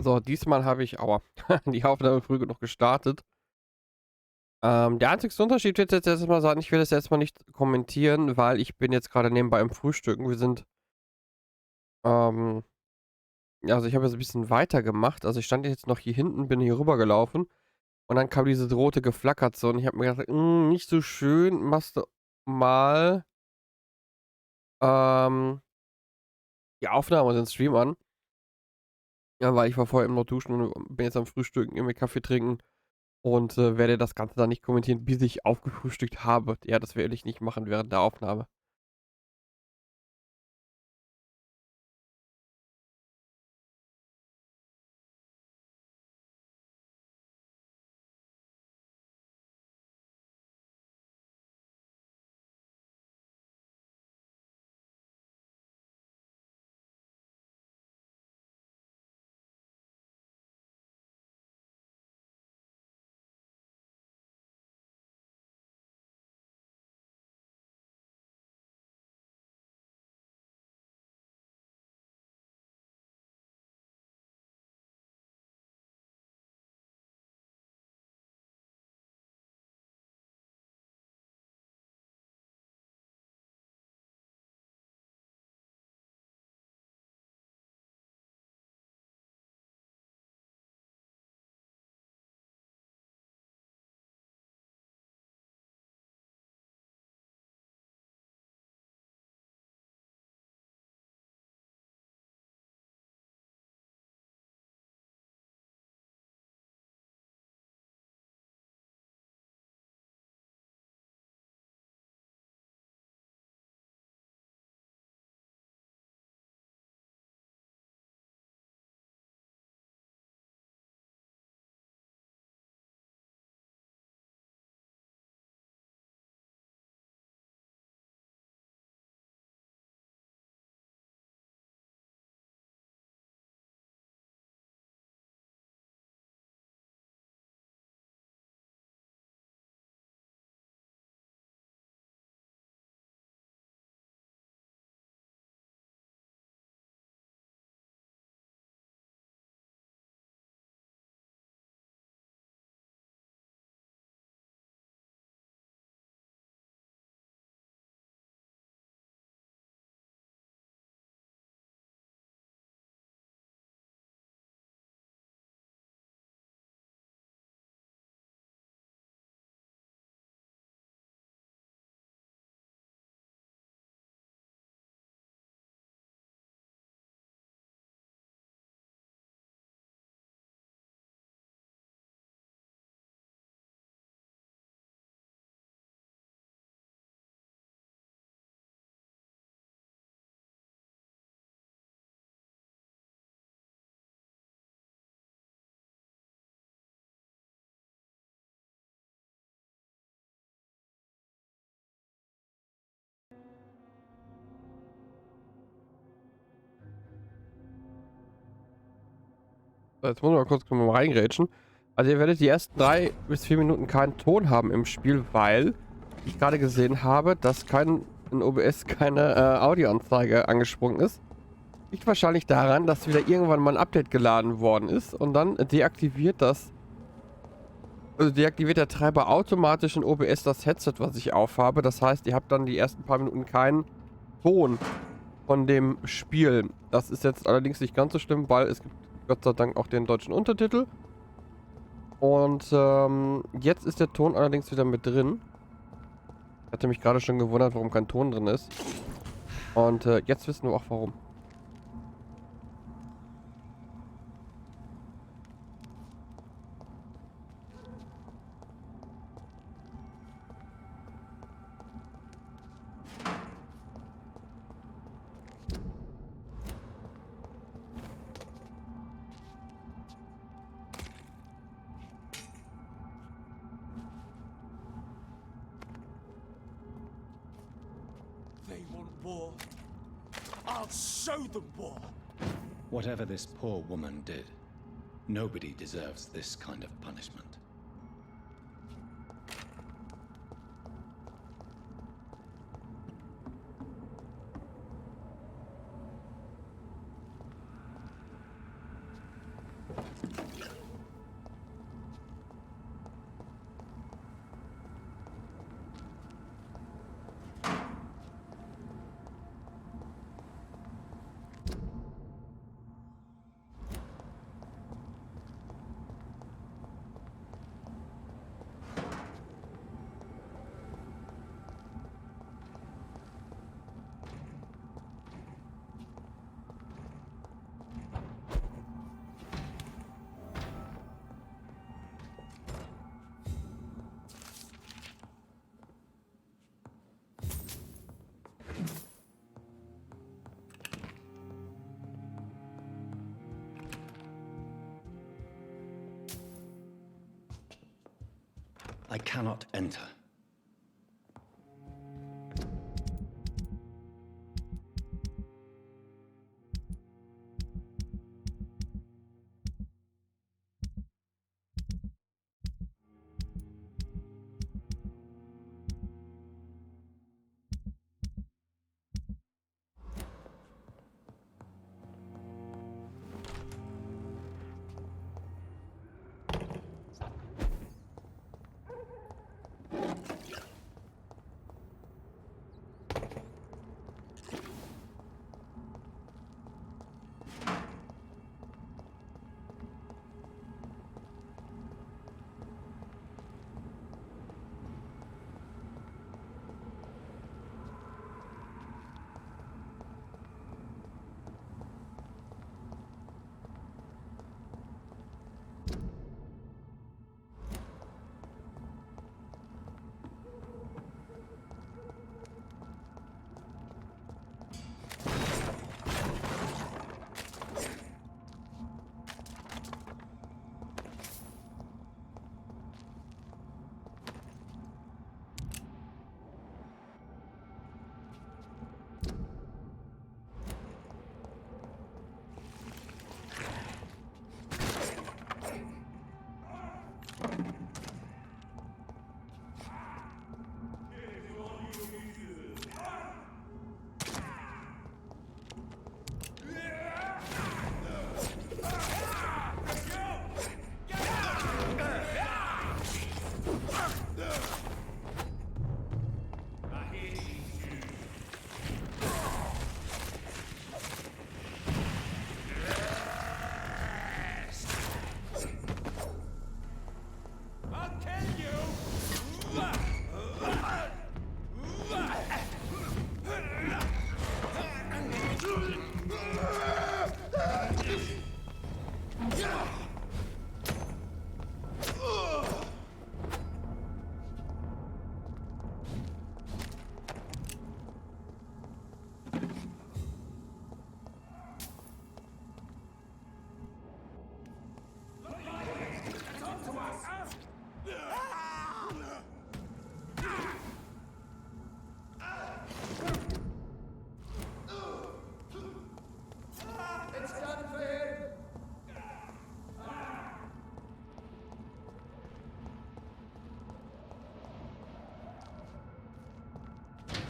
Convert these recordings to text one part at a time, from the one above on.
So, diesmal habe ich aber die Aufnahme früh genug gestartet. Der einzige Unterschied wird jetzt erstmal sein, ich will das erstmal nicht kommentieren, weil ich bin jetzt gerade nebenbei im Frühstücken. Wir sind, ähm, ja, also ich habe jetzt ein bisschen weiter gemacht. Also ich stand jetzt noch hier hinten, bin hier rüber gelaufen und dann kam diese rote geflackert so und ich habe mir gedacht, nicht so schön, machst du mal ähm, die Aufnahme und den Stream an. Ja, weil ich war vorher eben noch duschen und bin jetzt am Frühstücken, irgendwie Kaffee trinken. Und, werde das Ganze dann nicht kommentieren, bis ich aufgefrühstückt habe. Ja, das werde ich nicht machen während der Aufnahme. So, jetzt muss ich mal kurz mal reingrätschen. Also ihr werdet die ersten 3 bis 4 Minuten keinen Ton haben im Spiel, weil ich gerade gesehen habe, dass in OBS keine, Audioanzeige angesprungen ist. Liegt wahrscheinlich daran, dass wieder irgendwann mal ein Update geladen worden ist und dann deaktiviert der Treiber automatisch in OBS das Headset, was ich aufhabe. Das heißt, ihr habt dann die ersten paar Minuten keinen Ton von dem Spiel. Das ist jetzt allerdings nicht ganz so schlimm, weil es gibt Gott sei Dank auch den deutschen Untertitel. Und jetzt ist der Ton allerdings wieder mit drin. Ich hatte mich gerade schon gewundert, warum kein Ton drin ist. Und jetzt wissen wir auch warum. They want war. I'll show them war. Whatever this poor woman did, nobody deserves this kind of punishment. I cannot enter.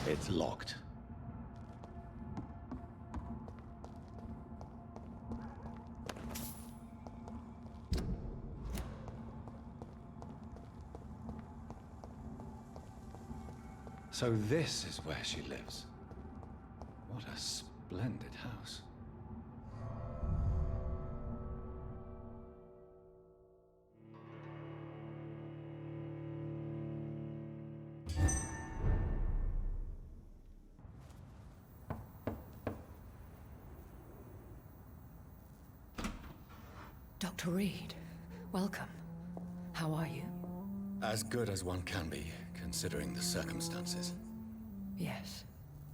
It's locked. So this is where she lives. What a splendid house. Dr. Reed, welcome. How are you? As good as one can be, considering the circumstances. Yes.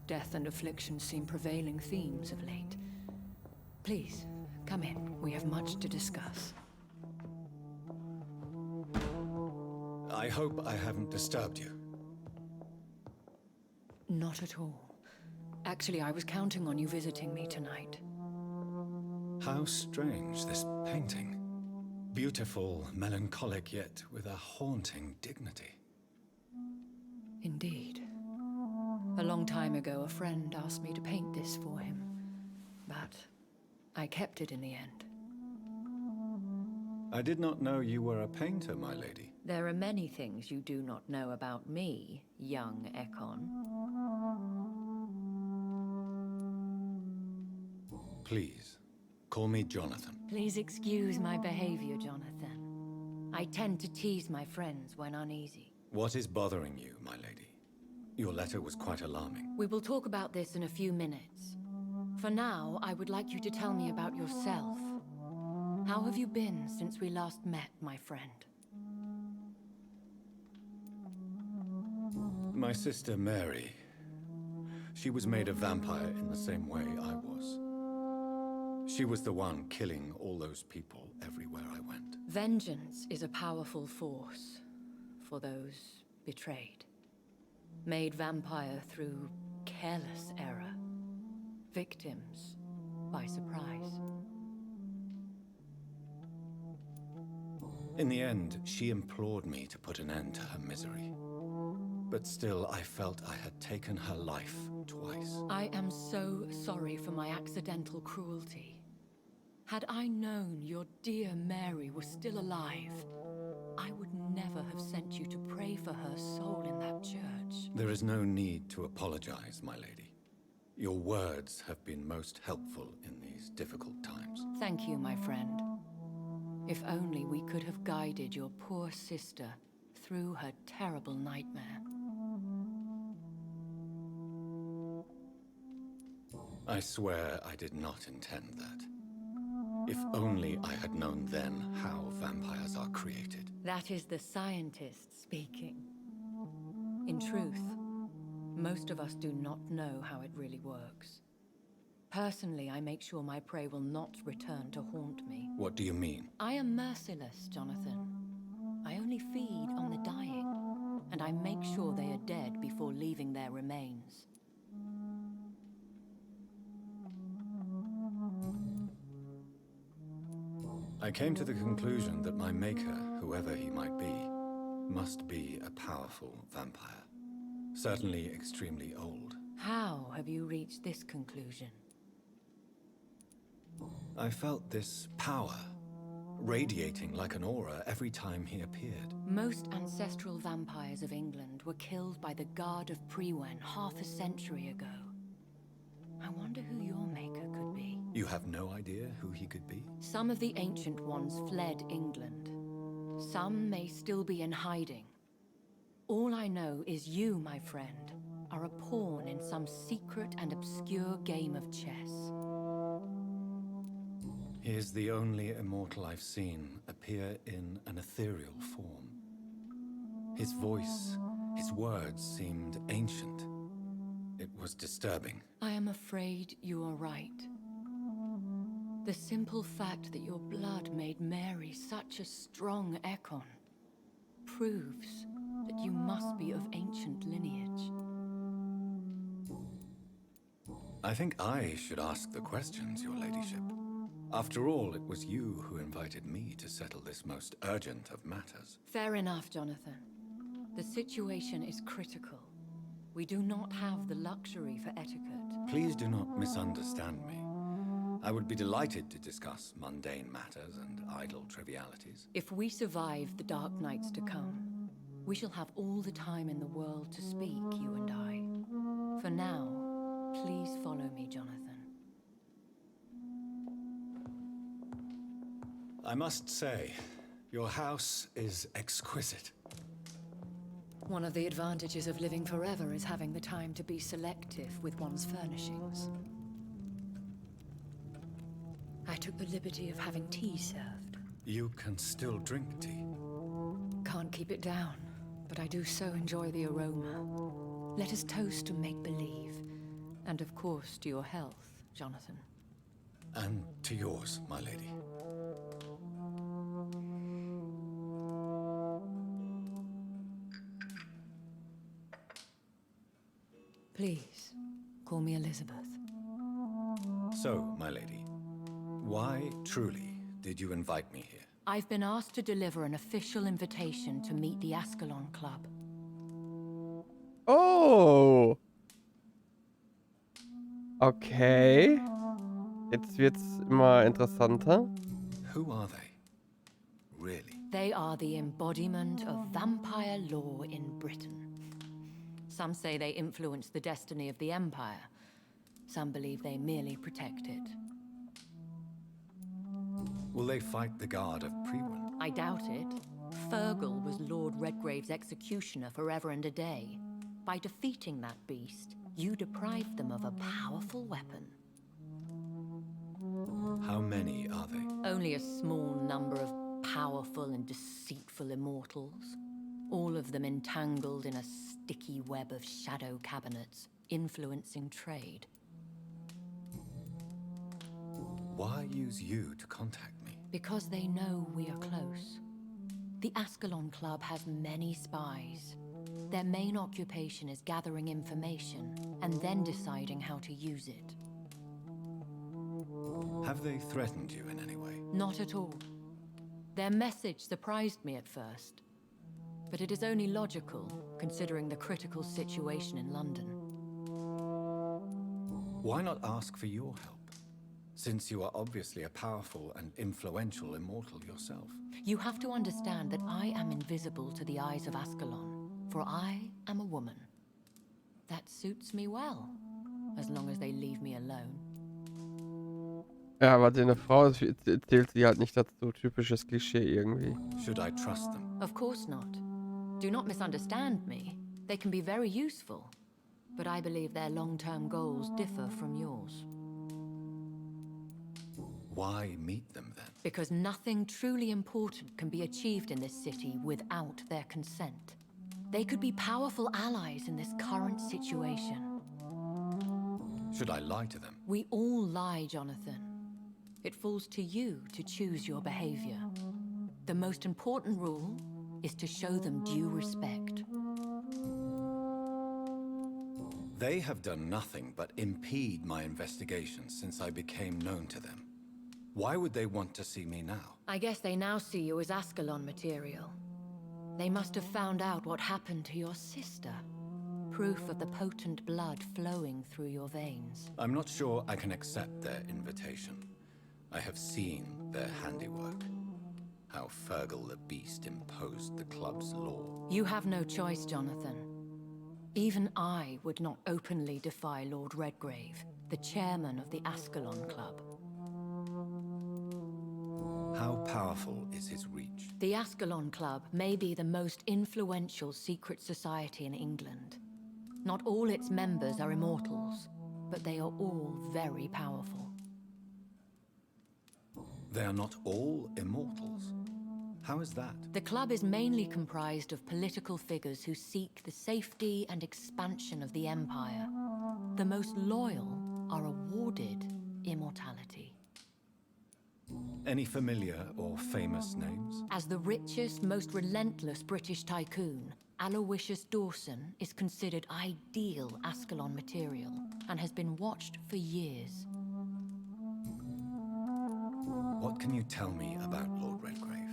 Death and affliction seem prevailing themes of late. Please, come in. We have much to discuss. I hope I haven't disturbed you. Not at all. Actually, I was counting on you visiting me tonight. How strange, this painting. Beautiful, melancholic, yet with a haunting dignity. Indeed. A long time ago, a friend asked me to paint this for him. But I kept it in the end. I did not know you were a painter, my lady. There are many things you do not know about me, young Ekon. Please, call me Jonathan. Please excuse my behavior, Jonathan. I tend to tease my friends when uneasy. What is bothering you, my lady? Your letter was quite alarming. We will talk about this in a few minutes. For now, I would like you to tell me about yourself. How have you been since we last met, my friend? My sister Mary. She was made a vampire in the same way I was. She was the one killing all those people everywhere I went. Vengeance is a powerful force. for those betrayed. Made vampire through careless error. Victims by surprise. In the end, she implored me to put an end to her misery. But still, I felt I had taken her life twice. I am so sorry for my accidental cruelty. Had I known your dear Mary was still alive, I would never have sent you to pray for her soul in that church. There is no need to apologize, my lady. Your words have been most helpful in these difficult times. Thank you, my friend. If only we could have guided your poor sister through her terrible nightmare. I swear I did not intend that. If only I had known then how vampires are created. That is the scientist speaking. In truth, most of us do not know how it really works. Personally, I make sure my prey will not return to haunt me. What do you mean? I am merciless, Jonathan. I only feed on the dying, and I make sure they are dead before leaving their remains. I came to the conclusion that my maker, whoever he might be, must be a powerful vampire. Certainly extremely old. How have you reached this conclusion? I felt this power, radiating like an aura every time he appeared. Most ancestral vampires of England were killed by the Guard of Frewen half a century ago. I wonder who your maker could be. You have no idea who he could be? Some of the ancient ones fled England. Some may still be in hiding. All I know is you, my friend, are a pawn in some secret and obscure game of chess. He is the only immortal I've seen appear in an ethereal form. His voice, his words seemed ancient. It was disturbing. I am afraid you are right. The simple fact that your blood made Mary such a strong Ekon proves that you must be of ancient lineage. I think I should ask the questions, your ladyship. After all, it was you who invited me to settle this most urgent of matters. Fair enough, Jonathan. The situation is critical. We do not have the luxury for etiquette. Please do not misunderstand me. I would be delighted to discuss mundane matters and idle trivialities. If we survive the dark nights to come, we shall have all the time in the world to speak, you and I. For now, please follow me, Jonathan. I must say, your house is exquisite. One of the advantages of living forever is having the time to be selective with one's furnishings. I took the liberty of having tea served. You can still drink tea. Can't keep it down, but I do so enjoy the aroma. Let us toast to make-believe, and of course to your health, Jonathan. And to yours, my lady. Please, call me Elizabeth. So, my lady, why truly did you invite me here? I've been asked to deliver an official invitation to meet the Ascalon Club. Oh! Okay. Jetzt wird's immer interessanter. Who are they? Really? They are the embodiment of vampire law in Britain. Some say they influence the destiny of the Empire. Some believe they merely protect it. Will they fight the Guard of Frewen? I doubt it. Fergal was Lord Redgrave's executioner forever and a day. By defeating that beast, you deprived them of a powerful weapon. How many are they? Only a small number of powerful and deceitful immortals. All of them entangled in a sticky web of shadow cabinets, influencing trade. Why use you to contact me? Because they know we are close. The Ascalon Club has many spies. Their main occupation is gathering information and then deciding how to use it. Have they threatened you in any way? Not at all. Their message surprised me at first, but it is only logical, considering the critical situation in London. Why not ask for your help? Since you are obviously a powerful and influential immortal yourself. You have to understand that I am invisible to the eyes of Ascalon, for I am a woman. That suits me well, as long as they leave me alone. Ja, weil sie eine Frau ist, zählt sie halt nicht dazu. Typisches Klischee irgendwie. Should I trust them? Of course not. Do not misunderstand me. They can be very useful, but I believe their long-term goals differ from yours. Why meet them then? Because nothing truly important can be achieved in this city without their consent. They could be powerful allies in this current situation. Should I lie to them? We all lie, Jonathan. It falls to you to choose your behavior. The most important rule is to show them due respect. They have done nothing but impede my investigation since I became known to them. Why would they want to see me now? I guess they now see you as Ascalon material. They must have found out what happened to your sister. Proof of the potent blood flowing through your veins. I'm not sure I can accept their invitation. I have seen their handiwork. How Fergal the Beast imposed the club's law. You have no choice, Jonathan. Even I would not openly defy Lord Redgrave, the chairman of the Ascalon Club. How powerful is his reach? The Ascalon Club may be the most influential secret society in England. Not all its members are immortals, but they are all very powerful. They are not all immortals. How is that? The club is mainly comprised of political figures who seek the safety and expansion of the Empire. The most loyal are awarded immortality. Any familiar or famous names? As the richest, most relentless British tycoon, Aloysius Dawson is considered ideal Ascalon material and has been watched for years. What can you tell me about Lord Redgrave?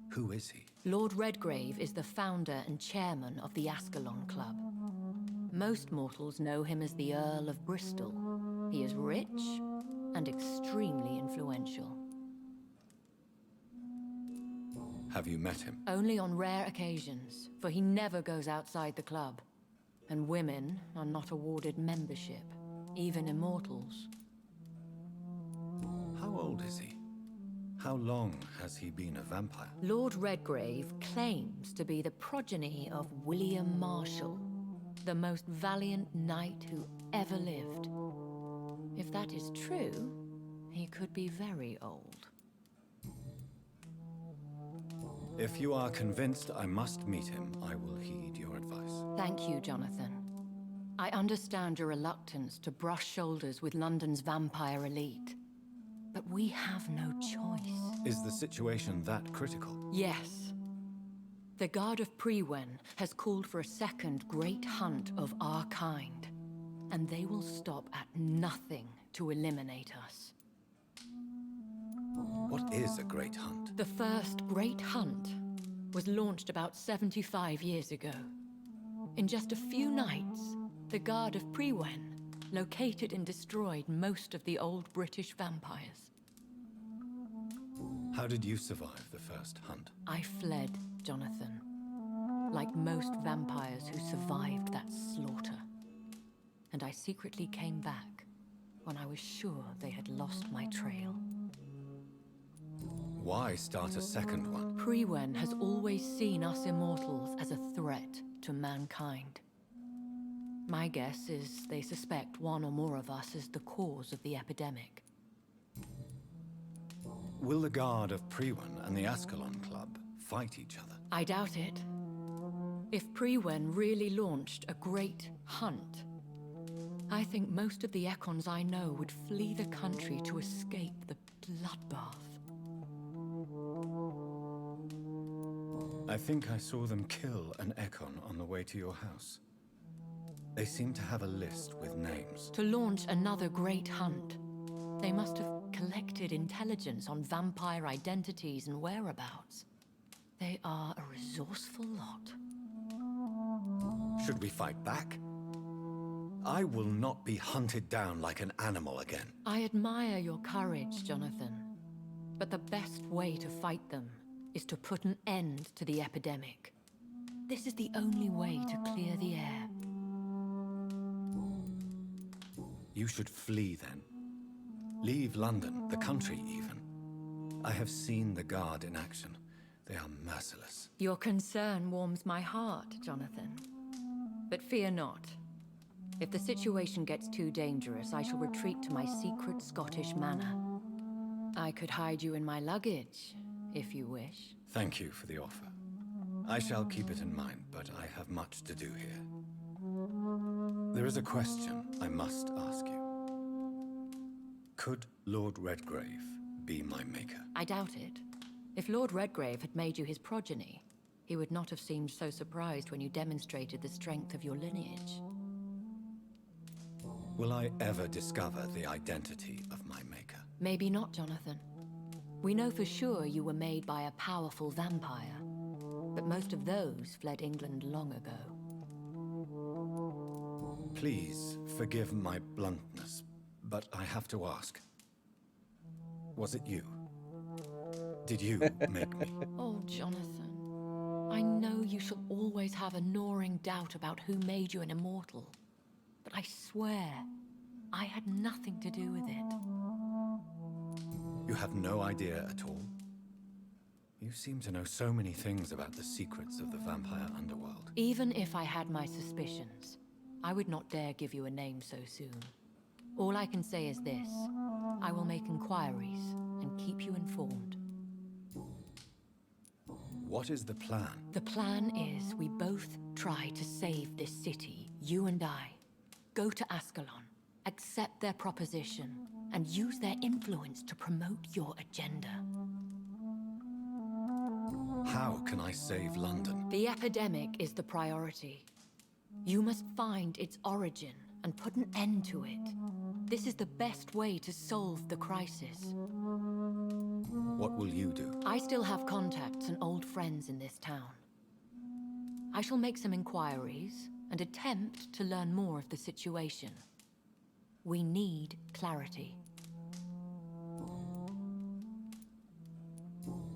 Who is he? Lord Redgrave is the founder and chairman of the Ascalon Club. Most mortals know him as the Earl of Bristol. He is rich and extremely influential. Have you met him? Only on rare occasions, for he never goes outside the club. And women are not awarded membership, even immortals. How old is he? How long has he been a vampire? Lord Redgrave claims to be the progeny of William Marshall, the most valiant knight who ever lived. If that is true, he could be very old. If you are convinced I must meet him, I will heed your advice. Thank you, Jonathan. I understand your reluctance to brush shoulders with London's vampire elite. But we have no choice. Is the situation that critical? Yes. The Guard of Prewen has called for a second great hunt of our kind. And they will stop at nothing to eliminate us. What is a great hunt? The first great hunt was launched about 75 years ago. In just a few nights, the Guard of Prewen located and destroyed most of the old British vampires. How did you survive the first hunt? I fled, Jonathan. Like most vampires who survived that slaughter. And I secretly came back when I was sure they had lost my trail. Why start a second one? Prewen has always seen us immortals as a threat to mankind. My guess is they suspect one or more of us as the cause of the epidemic. Will the Guard of Prewen and the Ascalon Club fight each other? I doubt it. If Prewen really launched a great hunt, I think most of the Econs I know would flee the country to escape the bloodbath. I think I saw them kill an Ekon on the way to your house. They seem to have a list with names. To launch another great hunt, they must have collected intelligence on vampire identities and whereabouts. They are a resourceful lot. Should we fight back? I will not be hunted down like an animal again. I admire your courage, Jonathan. But the best way to fight them is to put an end to the epidemic. This is the only way to clear the air. You should flee then. Leave London, the country even. I have seen the Guard in action. They are merciless. Your concern warms my heart, Jonathan. But fear not. If the situation gets too dangerous, I shall retreat to my secret Scottish manor. I could hide you in my luggage, if you wish. Thank you for the offer. I shall keep it in mind, but I have much to do here. There is a question I must ask you. Could Lord Redgrave be my maker? I doubt it. If Lord Redgrave had made you his progeny, he would not have seemed so surprised when you demonstrated the strength of your lineage. Will I ever discover the identity of my maker? Maybe not, Jonathan. We know for sure you were made by a powerful vampire, but most of those fled England long ago. Please forgive my bluntness, but I have to ask. Was it you? Did you make me? Oh, Jonathan. I know you shall always have a gnawing doubt about who made you an immortal. But I swear, I had nothing to do with it. You have no idea at all? You seem to know so many things about the secrets of the vampire underworld. Even if I had my suspicions, I would not dare give you a name so soon. All I can say is this. I will make inquiries and keep you informed. What is the plan? The plan is we both try to save this city, you and I. Go to Ascalon, accept their proposition, and use their influence to promote your agenda. How can I save London? The epidemic is the priority. You must find its origin and put an end to it. This is the best way to solve the crisis. What will you do? I still have contacts and old friends in this town. I shall make some inquiries and attempt to learn more of the situation. We need clarity.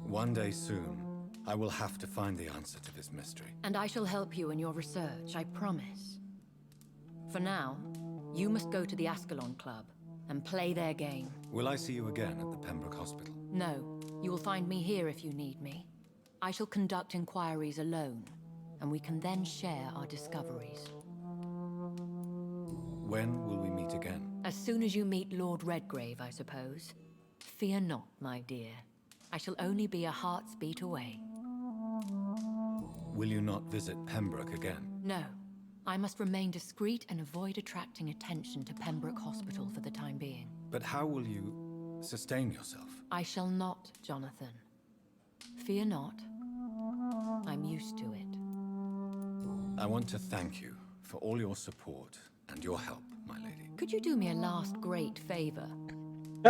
One day soon, I will have to find the answer to this mystery. And I shall help you in your research, I promise. For now, you must go to the Ascalon Club and play their game. Will I see you again at the Pembroke Hospital? No, you will find me here if you need me. I shall conduct inquiries alone, and we can then share our discoveries. When will we meet again? As soon as you meet Lord Redgrave, I suppose. Fear not, my dear. I shall only be a heart's beat away. Will you not visit Pembroke again? No. I must remain discreet and avoid attracting attention to Pembroke Hospital for the time being. But how will you sustain yourself? I shall not, Jonathan. Fear not. I'm used to it. I want to thank you for all your support and your help, my lady. Could you do me a last great favor?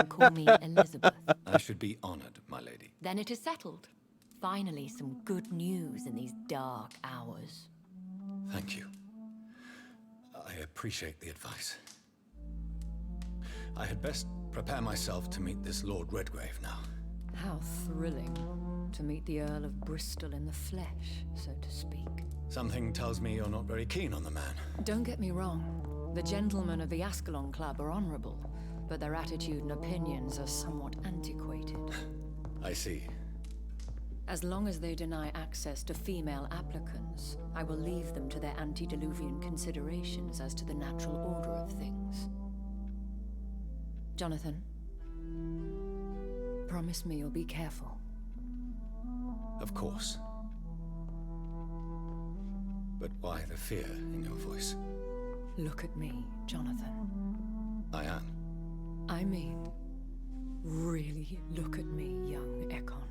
Call me Elizabeth. I should be honored, my lady. Then it is settled. Finally, some good news in these dark hours. Thank you. I appreciate the advice. I had best prepare myself to meet this Lord Redgrave now. How thrilling to meet the Earl of Bristol in the flesh, so to speak. Something tells me you're not very keen on the man. Don't get me wrong. The gentlemen of the Ascalon Club are honorable, but their attitude and opinions are somewhat antiquated. I see. As long as they deny access to female applicants, I will leave them to their antediluvian considerations as to the natural order of things. Jonathan, promise me you'll be careful. Of course. But why the fear in your voice? Look at me, Jonathan. I am. I mean, really look at me, young Ekon.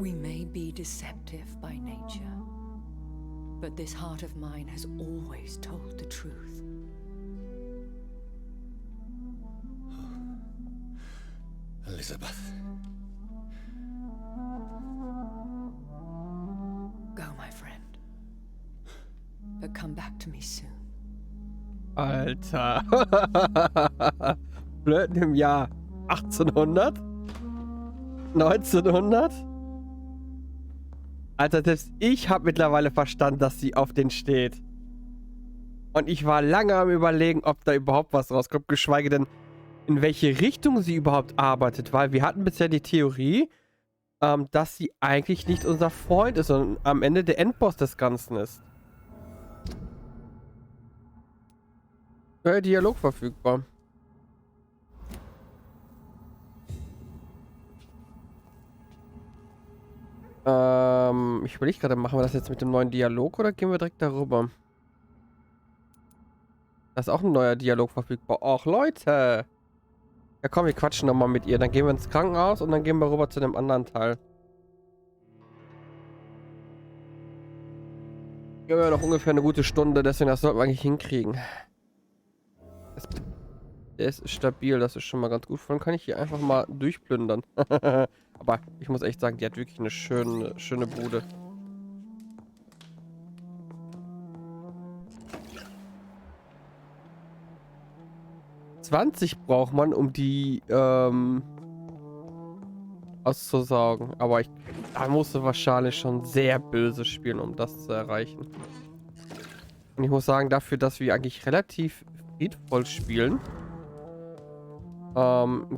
We may be deceptive by nature, but this heart of mine has always told the truth. Elizabeth. Go, my friend. But come back to me soon. Alter. Flirten im Jahr 1800? 1900? Alter, selbst ich habe mittlerweile verstanden, dass sie auf den steht. Und ich war lange am Überlegen, ob da überhaupt was rauskommt, geschweige denn, in welche Richtung sie überhaupt arbeitet, weil wir hatten bisher die Theorie, dass sie eigentlich nicht unser Freund ist und am Ende der Endboss des Ganzen ist. Neuer Dialog verfügbar. Ich überlege gerade, machen wir das jetzt mit dem neuen Dialog oder gehen wir direkt darüber? Da ist auch ein neuer Dialog verfügbar. Och, Leute! Ja komm, wir quatschen nochmal mit ihr. Dann gehen wir ins Krankenhaus und dann gehen wir rüber zu dem anderen Teil. Wir haben ja noch ungefähr eine gute Stunde, deswegen das sollten wir eigentlich hinkriegen. Der ist stabil, das ist schon mal ganz gut. Von kann ich hier einfach mal durchplündern. Aber ich muss echt sagen, die hat wirklich eine schöne Bude. $20 braucht man, um die auszusaugen. Aber da musste wahrscheinlich schon sehr böse spielen, um das zu erreichen. Und ich muss sagen, dafür, dass wir eigentlich relativ friedvoll spielen,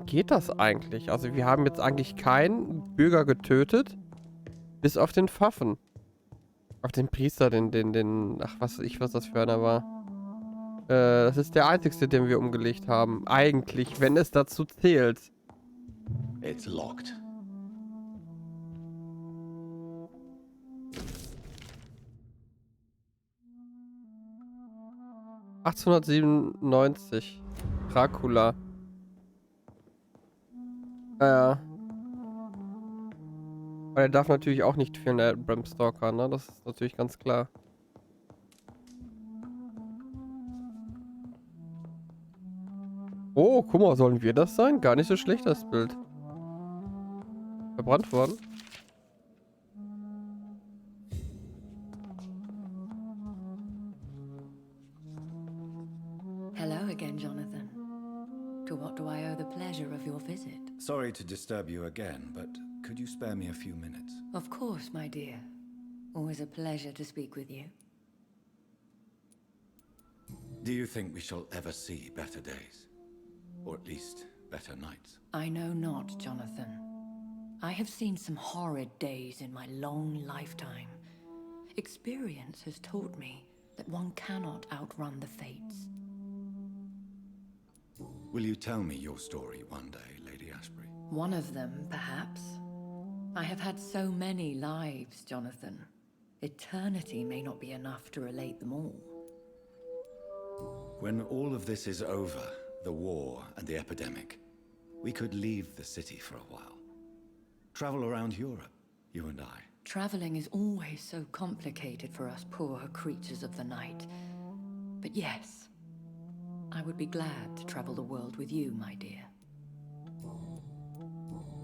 geht das eigentlich. Also wir haben jetzt eigentlich keinen Bürger getötet, bis auf den Pfaffen. Auf den Priester, ach, was weiß ich, was das für einer war. Das ist der einzigste, den wir umgelegt haben. Eigentlich, wenn es dazu zählt. It's locked. ...1897. Dracula. Ja. Weil er darf natürlich auch nicht fehlen, der Bram Stoker, ne? Das ist natürlich ganz klar. Oh, guck mal, sollen wir das sein? Gar nicht so schlecht, das Bild. Verbrannt worden. Hello again, Jonathan. To what do I owe the pleasure of your visit? Sorry to disturb you again, but could you spare me a few minutes? Of course, my dear. Always a pleasure to speak with you. Do you think we shall ever see better days? Or at least better nights? I know not, Jonathan. I have seen some horrid days in my long lifetime. Experience has taught me that one cannot outrun the fates. Will you tell me your story one day, Lady Ashbury? One of them, perhaps. I have had so many lives, Jonathan. Eternity may not be enough to relate them all. When all of this is over, the war and the epidemic, we could leave the city for a while. Travel around Europe, you and I. Traveling is always so complicated for us poor creatures of the night. But yes, I would be glad to travel the world with you, my dear.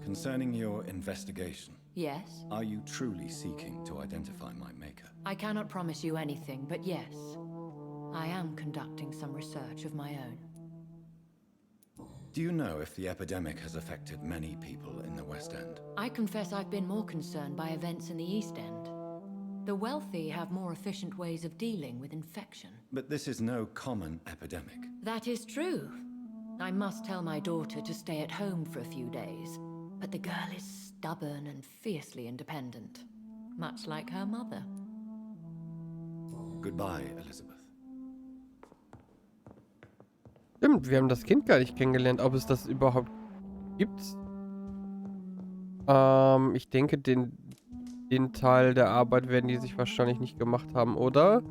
Concerning your investigation, Yes? are you truly seeking to identify my maker? I cannot promise you anything, but yes, I am conducting some research of my own. Do you know if the epidemic has affected many people in the West End? I confess I've been more concerned by events in the East End. The wealthy have more efficient ways of dealing with infection. But this is no common epidemic. That is true. I must tell my daughter to stay at home for a few days, but the girl is stubborn and fiercely independent, much like her mother. Goodbye, Elizabeth. Stimmt, wir haben das Kind gar nicht kennengelernt, ob es das überhaupt gibt. Ich denke, den Teil der Arbeit werden die sich wahrscheinlich nicht gemacht haben, oder?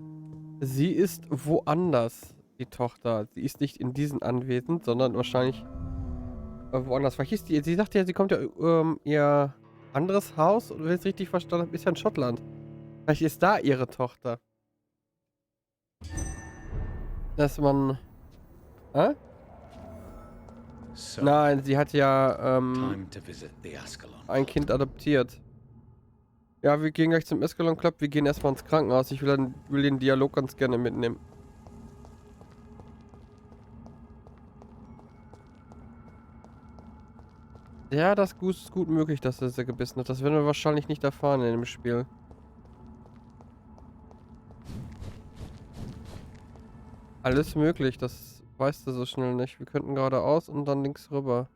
Sie ist woanders, die Tochter. Sie ist nicht in diesen anwesend, sondern wahrscheinlich woanders. Sie sagte ja, sie kommt ja ihr anderes Haus, und wenn ich es richtig verstanden habe, ist ja in Schottland. Vielleicht ist da ihre Tochter. Dass man... Hä? So, Nein, sie hat ja time to visit the Ascalon. ein Kind adoptiert. Ja, wir gehen gleich zum Escalon Club. Wir gehen erstmal ins Krankenhaus. Ich will den Dialog ganz gerne mitnehmen. Ja, das ist gut möglich, dass er sie gebissen hat. Das werden wir wahrscheinlich nicht erfahren in dem Spiel. Alles möglich, das weißt du so schnell nicht. Wir könnten geradeaus und dann links rüber.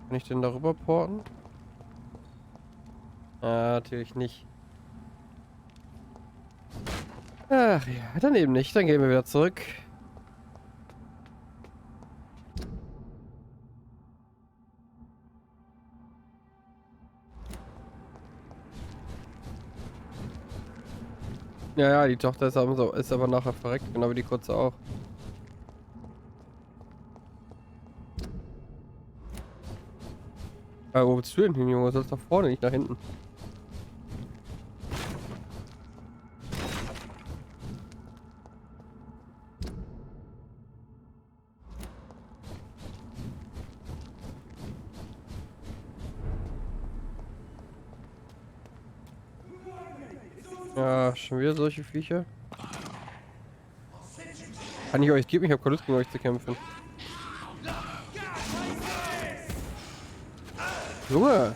Kann ich den darüber porten? Natürlich nicht. Ach ja, dann eben nicht. Dann gehen wir wieder zurück. Ja, ja, die Tochter ist aber nachher verreckt, genau wie die Kurze auch. Wo willst du denn hin, Junge? Du sollst nach vorne, nicht nach hinten. Ja, schon wieder solche Viecher. Kann ich euch geben? Ich habe keine Lust, gegen euch zu kämpfen. Junge!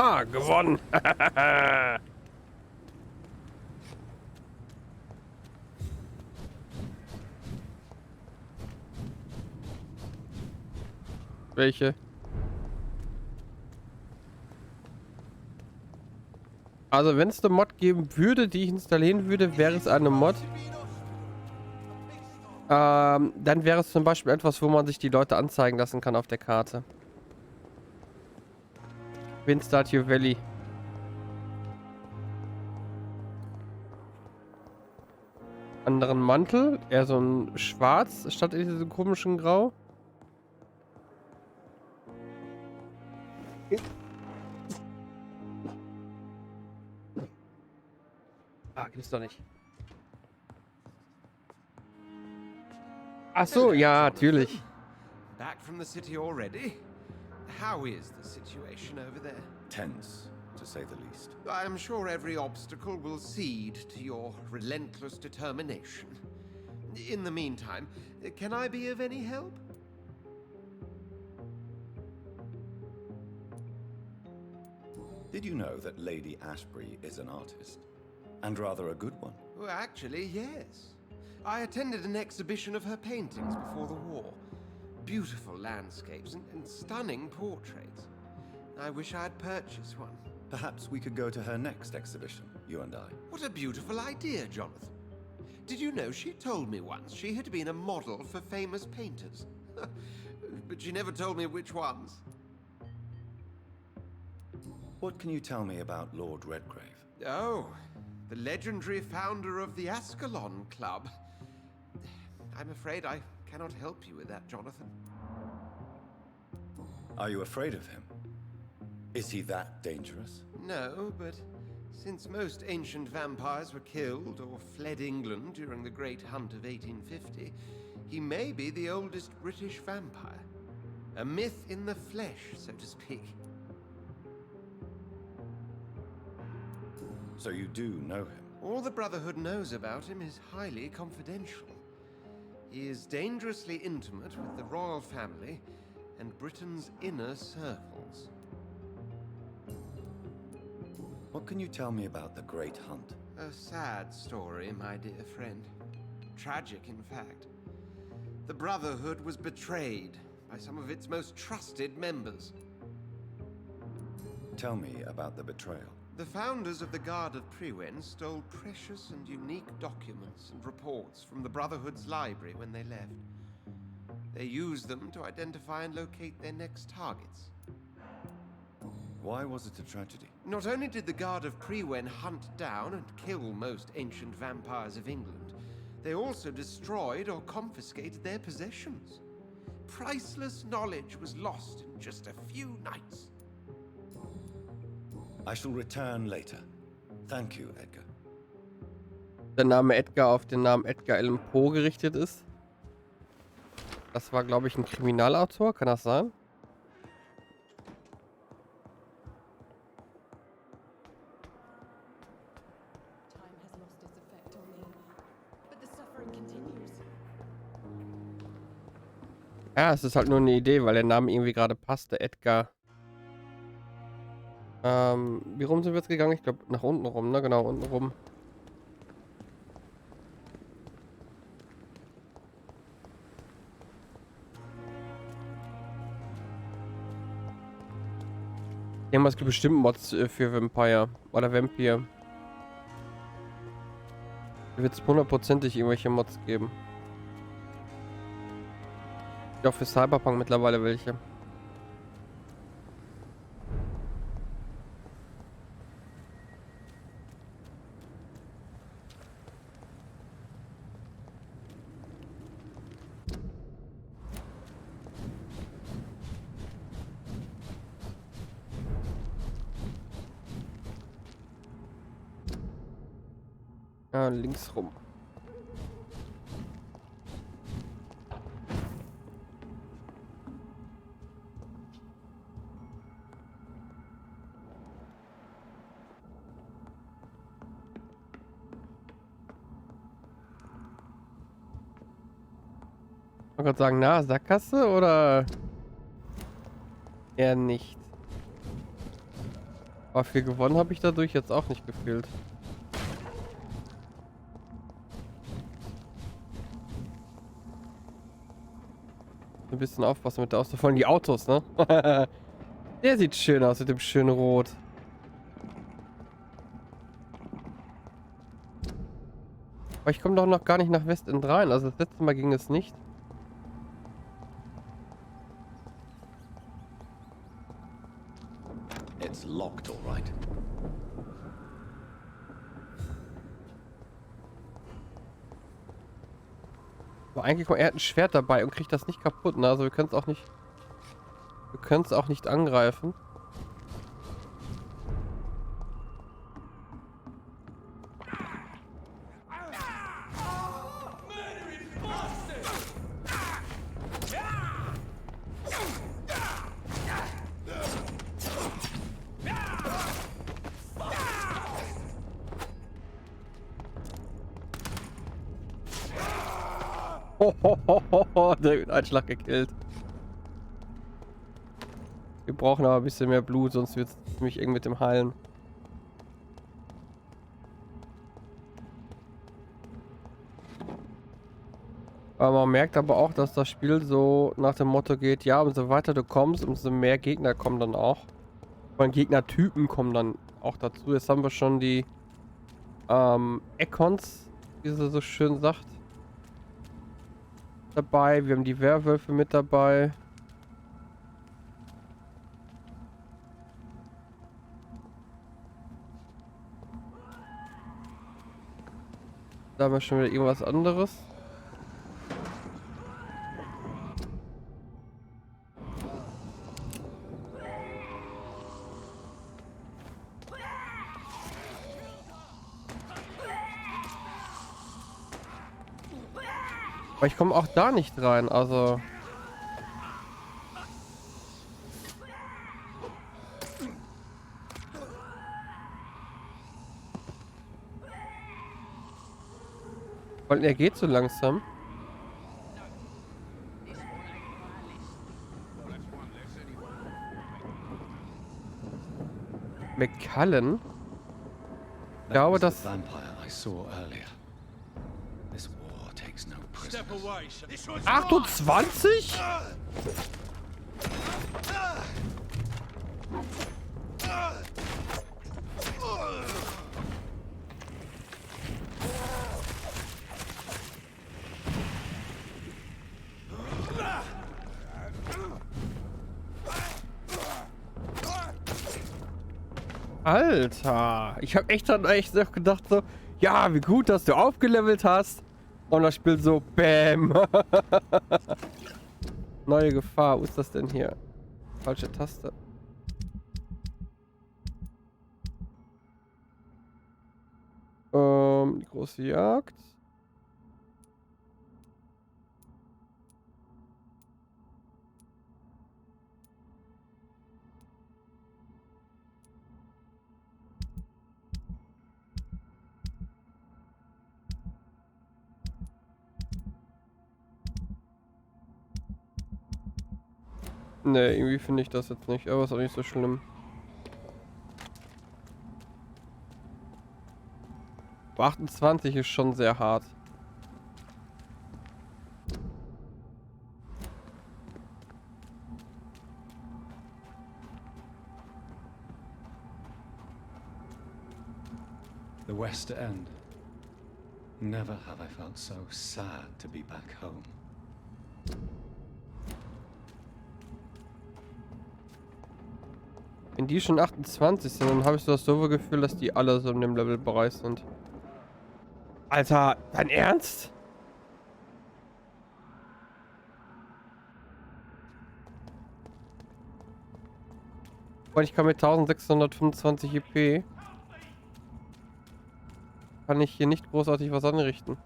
Ah, gewonnen! Welche? Also wenn es eine Mod geben würde, die ich installieren würde, wäre es eine Mod. Dann wäre es zum Beispiel etwas, wo man sich die Leute anzeigen lassen kann auf der Karte. Stardew Valley. Anderen Mantel, eher so ein Schwarz statt in diesem komischen Grau. Ah, gibt's doch nicht. Ach so, ja, natürlich. Back from the city already? How is the situation over there? Tense, to say the least. I am sure every obstacle will cede to your relentless determination. In the meantime, can I be of any help? Did you know that Lady Ashbury is an artist? And rather a good one. Well, actually, yes. I attended an exhibition of her paintings before the war. Beautiful landscapes and stunning portraits. I wish I'd purchased one. Perhaps we could go to her next exhibition, you and I. What a beautiful idea, Jonathan. Did you know she told me once she had been a model for famous painters? But she never told me which ones. What can you tell me about Lord Redgrave? Oh, the legendary founder of the Ascalon Club. I'm afraid I cannot help you with that, Jonathan. Are you afraid of him? Is he that dangerous? No, but since most ancient vampires were killed or fled England during the Great Hunt of 1850, he may be the oldest British vampire. A myth in the flesh, so to speak. So you do know him? All the Brotherhood knows about him is highly confidential. He is dangerously intimate with the royal family and Britain's inner circles. What can you tell me about the Great Hunt? A sad story, my dear friend. Tragic, in fact. The Brotherhood was betrayed by some of its most trusted members. Tell me about the betrayal. The founders of the Guard of Freien stole precious and unique documents and reports from the Brotherhood's library when they left. They used them to identify and locate their next targets. Why was it a tragedy? Not only did the Guard of Freien hunt down and kill most ancient vampires of England, they also destroyed or confiscated their possessions. Priceless knowledge was lost in just a few nights. I shall return later. Thank you, Edgar. Der Name Edgar auf den Namen Edgar Allan Poe gerichtet ist. Das war, glaube ich, ein Kriminalautor. Kann das sein? Ja, es ist halt nur eine Idee, weil der Name irgendwie gerade passte. Edgar. Wie rum sind wir jetzt gegangen? Ich glaube, nach unten rum, ne? Genau, unten rum. Irgendwas gibt bestimmt Mods für Vampyr oder Vampyr. Da wird es hundertprozentig irgendwelche Mods geben. Auch für Cyberpunk mittlerweile welche. Ja, links rum. Ich wollte gerade sagen, na, Sackgasse oder eher nicht. Aber viel gewonnen habe ich dadurch jetzt auch nicht gefühlt. Ein bisschen aufpassen mit der Auswahl. Vor allem die Autos, ne? Der sieht schön aus mit dem schönen Rot. Aber ich komme doch noch gar nicht nach Westend rein. Also das letzte Mal ging es nicht. It's locked, all right. Aber eigentlich, er hat ein Schwert dabei und kriegt das nicht kaputt, ne? Also wir können es auch nicht... Wir können es auch nicht angreifen. Der wird einen Schlag gekillt. Wir brauchen aber ein bisschen mehr Blut, sonst wird es ziemlich eng mit dem Heilen. Aber man merkt aber auch, dass das Spiel so nach dem Motto geht, ja, umso weiter du kommst, umso mehr Gegner kommen dann auch. Und Gegnertypen kommen dann auch dazu. Jetzt haben wir schon die Econs, wie sie so schön sagt, dabei. Wir haben die Werwölfe mit dabei. Da haben wir schon wieder irgendwas anderes. Aber ich komme auch da nicht rein, also... Weil er geht so langsam. McCullen? Ich glaube, das... 28? Alter, ich habe echt dann echt so gedacht so, ja, wie gut, dass du aufgelevelt hast. Und das Spiel so, bam. Neue Gefahr, wo ist das denn hier? Falsche Taste. Die große Jagd. Ne, irgendwie finde ich das jetzt nicht, aber ist auch nicht so schlimm. Aber 28 ist schon sehr hart. The West End. Never have I felt so sad to be back home. Wenn die schon 28 sind, dann habe ich so das doofe Gefühl, dass die alle so in dem Levelbereich sind. Alter, dein Ernst? Und ich kann mit 1625 EP kann ich hier nicht großartig was anrichten.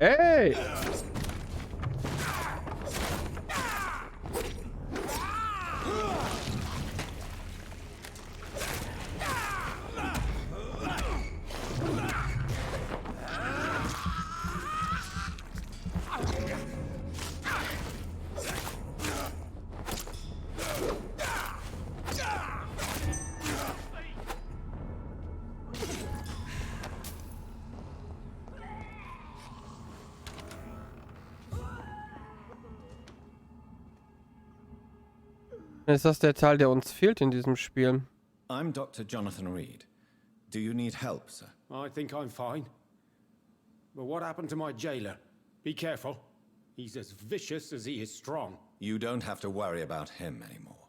Ey! Ist das der Teil, der uns fehlt in diesem Spiel? I'm Dr. Jonathan Reed. Do you need help, sir? I think I'm fine. But what happened to my jailer? Be careful. He's as vicious as he is strong. You don't have to worry about him anymore.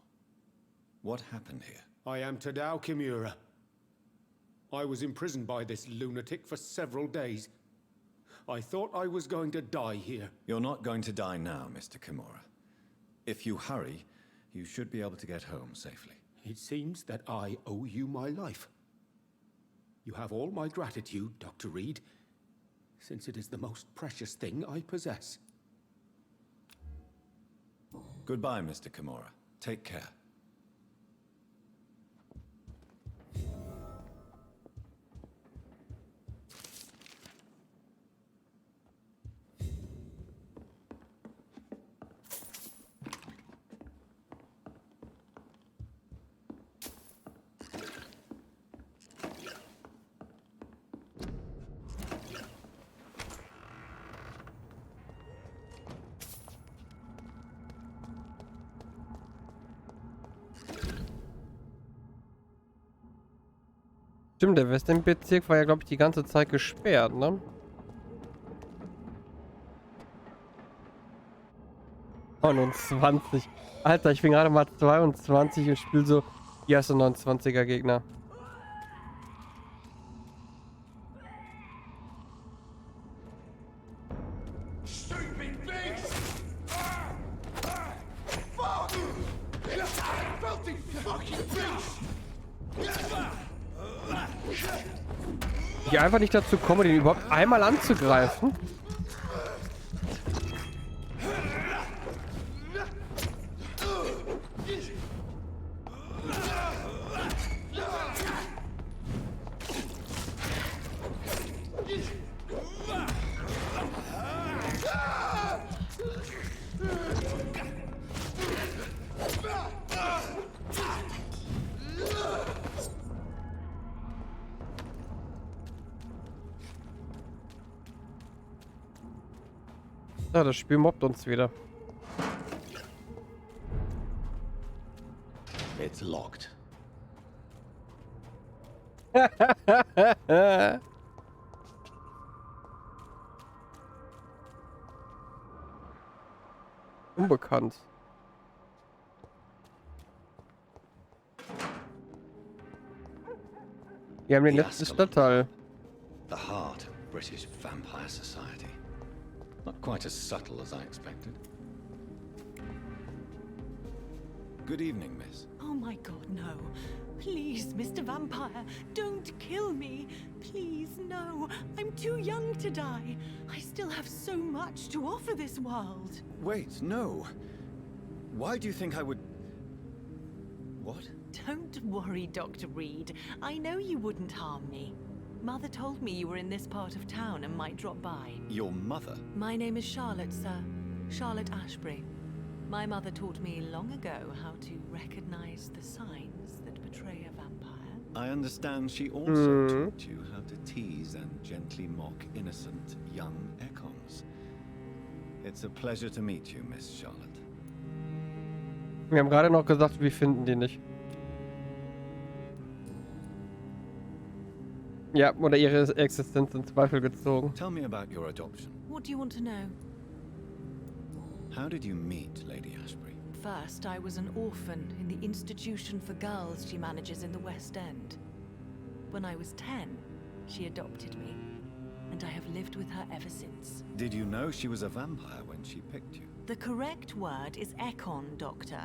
What happened here? I am Tadao Kimura. I was imprisoned by this lunatic for several days. I thought I was going to die here. You're not going to die now, Mr. Kimura. If you hurry, you should be able to get home safely. It seems that I owe you my life. You have all my gratitude, Dr. Reed, since it is the most precious thing I possess. Goodbye, Mr. Kimura. Take care. Stimmt, der Westendbezirk war ja, glaube ich, die ganze Zeit gesperrt, ne? ...29. Alter, ich bin gerade mal 22 und spiele so... Hier hast du 29er Gegner. Ich einfach nicht dazu komme, den überhaupt einmal anzugreifen. Ja, das Spiel mobbt uns wieder. It's locked. Unbekannt. Wir haben den The letzten Ascalon Stadtteil. Club, the heart of British vampire society. Not quite as subtle as I expected. Good evening, miss. Oh my god, no. Please, Mr. Vampire, don't kill me. Please, no. I'm too young to die. I still have so much to offer this world. Wait, no. Why do you think I would... What? Don't worry, Dr. Reed. I know you wouldn't harm me. Mother told me you were in this part of town and might drop by. Your mother? My name is Charlotte, sir. Charlotte Ashbury. My mother taught me long ago how to recognize the signs that betray a vampire. I understand she also taught you how to tease and gently mock innocent young Ekons. It's a pleasure to meet you, Miss Charlotte. Wir haben gerade noch gesagt, wir finden die nicht. Ja, oder ihre Existenz in Zweifel gezogen. Tell me about your adoption. What do you want to know? How did you meet Lady Ashbury? First, I was an orphan in the institution for girls she manages in the West End. When I was 10, she adopted me, and I have lived with her ever since. Did you know she was a vampire when she picked you? The correct word is Ekon, Doctor.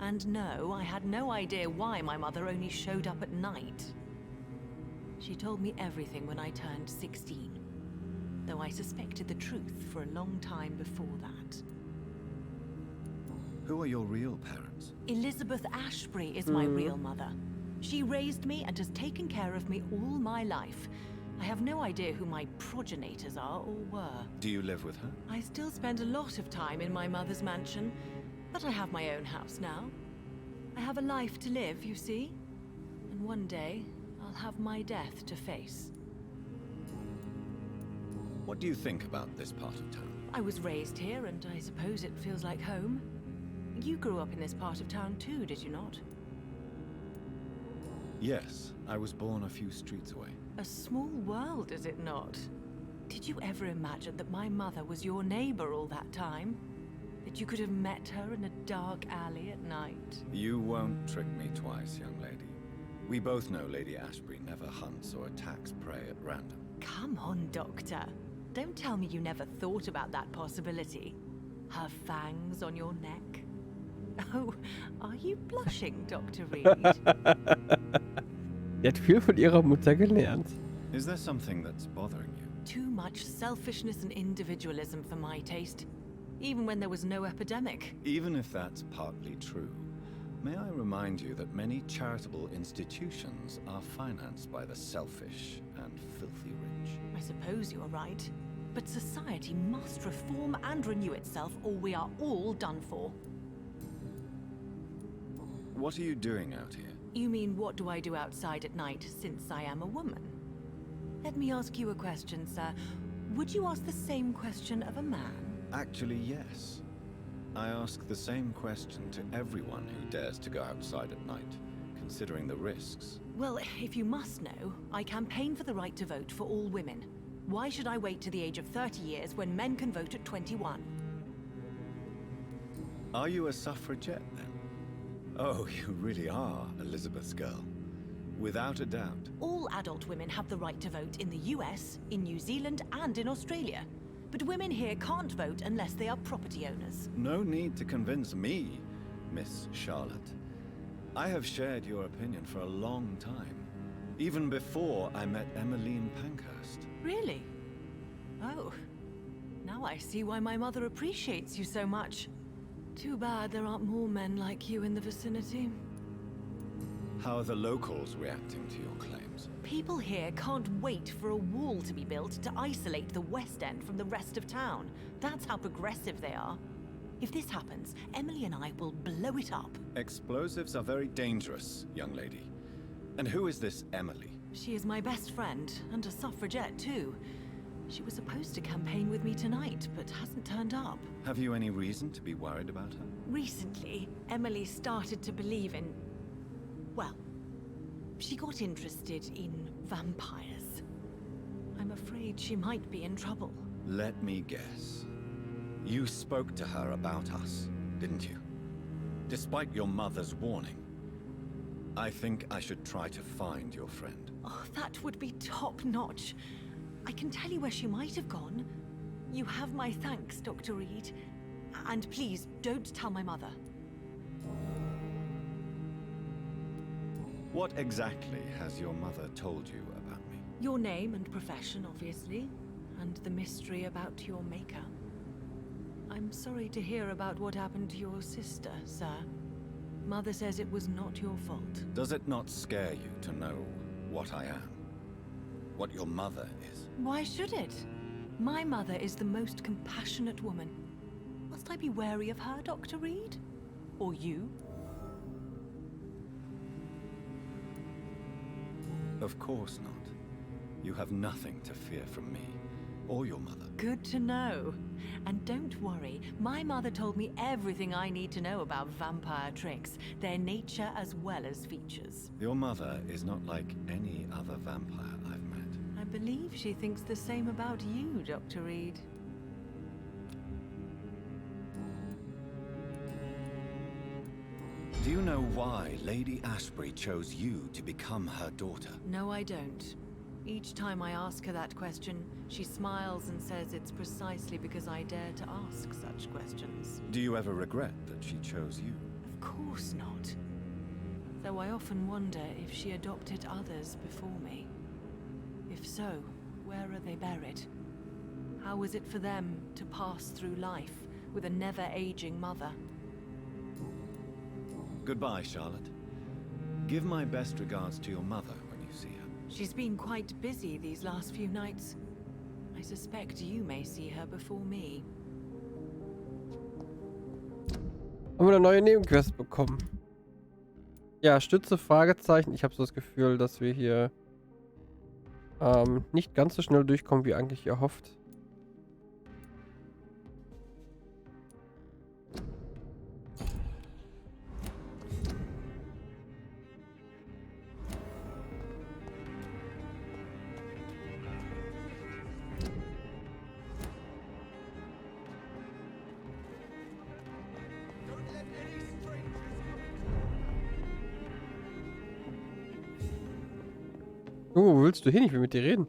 And no, I had no idea why my mother only showed up at night. She told me everything when I turned 16, though I suspected the truth for a long time before that. Who are your real parents? Elizabeth Ashbury is my real mother. She raised me and has taken care of me all my life. I have no idea who my progenitors are or were. Do you live with her? I still spend a lot of time in my mother's mansion, but I have my own house now. I have a life to live, you see. And one day, I'll have my death to face. What do you think about this part of town? I was raised here, and I suppose it feels like home. You grew up in this part of town too, did you not? Yes, I was born a few streets away. A small world, is it not? Did you ever imagine that my mother was your neighbor all that time? That you could have met her in a dark alley at night? You won't trick me twice, young lady. We both know Lady Ashbury never hunts or attacks prey at random. Come on, Doctor. Don't tell me you never thought about that possibility. Her fangs on your neck. Oh, are you blushing, Dr. Reed? Die hat viel von ihrer Mutter gelernt. Is there something that's bothering you? Too much selfishness and individualism for my taste. Even when there was no epidemic. Even if that's partly true, may I remind you that many charitable institutions are financed by the selfish and filthy rich. I suppose you're right. But society must reform and renew itself, or we are all done for. What are you doing out here? You mean, what do I do outside at night since I am a woman? Let me ask you a question, sir. Would you ask the same question of a man? Actually, yes. I ask the same question to everyone who dares to go outside at night, considering the risks. Well, if you must know, I campaign for the right to vote for all women. Why should I wait to the age of 30 years when men can vote at 21? Are you a suffragette, then? Oh, you really are Elizabeth's girl. Without a doubt. All adult women have the right to vote in the US, in New Zealand, and in Australia. But women here can't vote unless they are property owners. No need to convince me, Miss Charlotte. I have shared your opinion for a long time. Even before I met Emmeline Pankhurst. Really? Oh. Now I see why my mother appreciates you so much. Too bad there aren't more men like you in the vicinity. How are the locals reacting to your claims? People here can't wait for a wall to be built to isolate the West End from the rest of town. That's how progressive they are. If this happens, Emily and I will blow it up. Explosives are very dangerous, young lady. And who is this Emily? She is my best friend, and a suffragette too. She was supposed to campaign with me tonight, but hasn't turned up. Have you any reason to be worried about her? Recently, Emily started to believe in... well, she got interested in vampires. I'm afraid she might be in trouble. Let me guess. You spoke to her about us, didn't you? Despite your mother's warning. I think I should try to find your friend. Oh, that would be top-notch. I can tell you where she might have gone. You have my thanks, Dr. Reed. And please, don't tell my mother. What exactly has your mother told you about me? Your name and profession, obviously, and the mystery about your maker. I'm sorry to hear about what happened to your sister, sir. Mother says it was not your fault. Does it not scare you to know what I am? What your mother is? Why should it? My mother is the most compassionate woman. Must I be wary of her, Dr. Reed? Or you? Of course not. You have nothing to fear from me, or your mother. Good to know. And don't worry, my mother told me everything I need to know about vampire tricks, their nature as well as features. Your mother is not like any other vampire I've met. I believe she thinks the same about you, Dr. Reed. Do you know why Lady Ashbury chose you to become her daughter? No, I don't. Each time I ask her that question, she smiles and says it's precisely because I dare to ask such questions. Do you ever regret that she chose you? Of course not. Though I often wonder if she adopted others before me. If so, where are they buried? How was it for them to pass through life with a never-aging mother? Goodbye, Charlotte. Give my best regards to your mother when you see her. She's been quite busy these last few nights. I suspect you may see her before me. Haben wir eine neue Nebenquest bekommen? Ja, Stütze, Fragezeichen. Ich habe so das Gefühl, dass wir hier nicht ganz so schnell durchkommen, wie eigentlich erhofft. Oh, wo willst du hin? Ich will mit dir reden.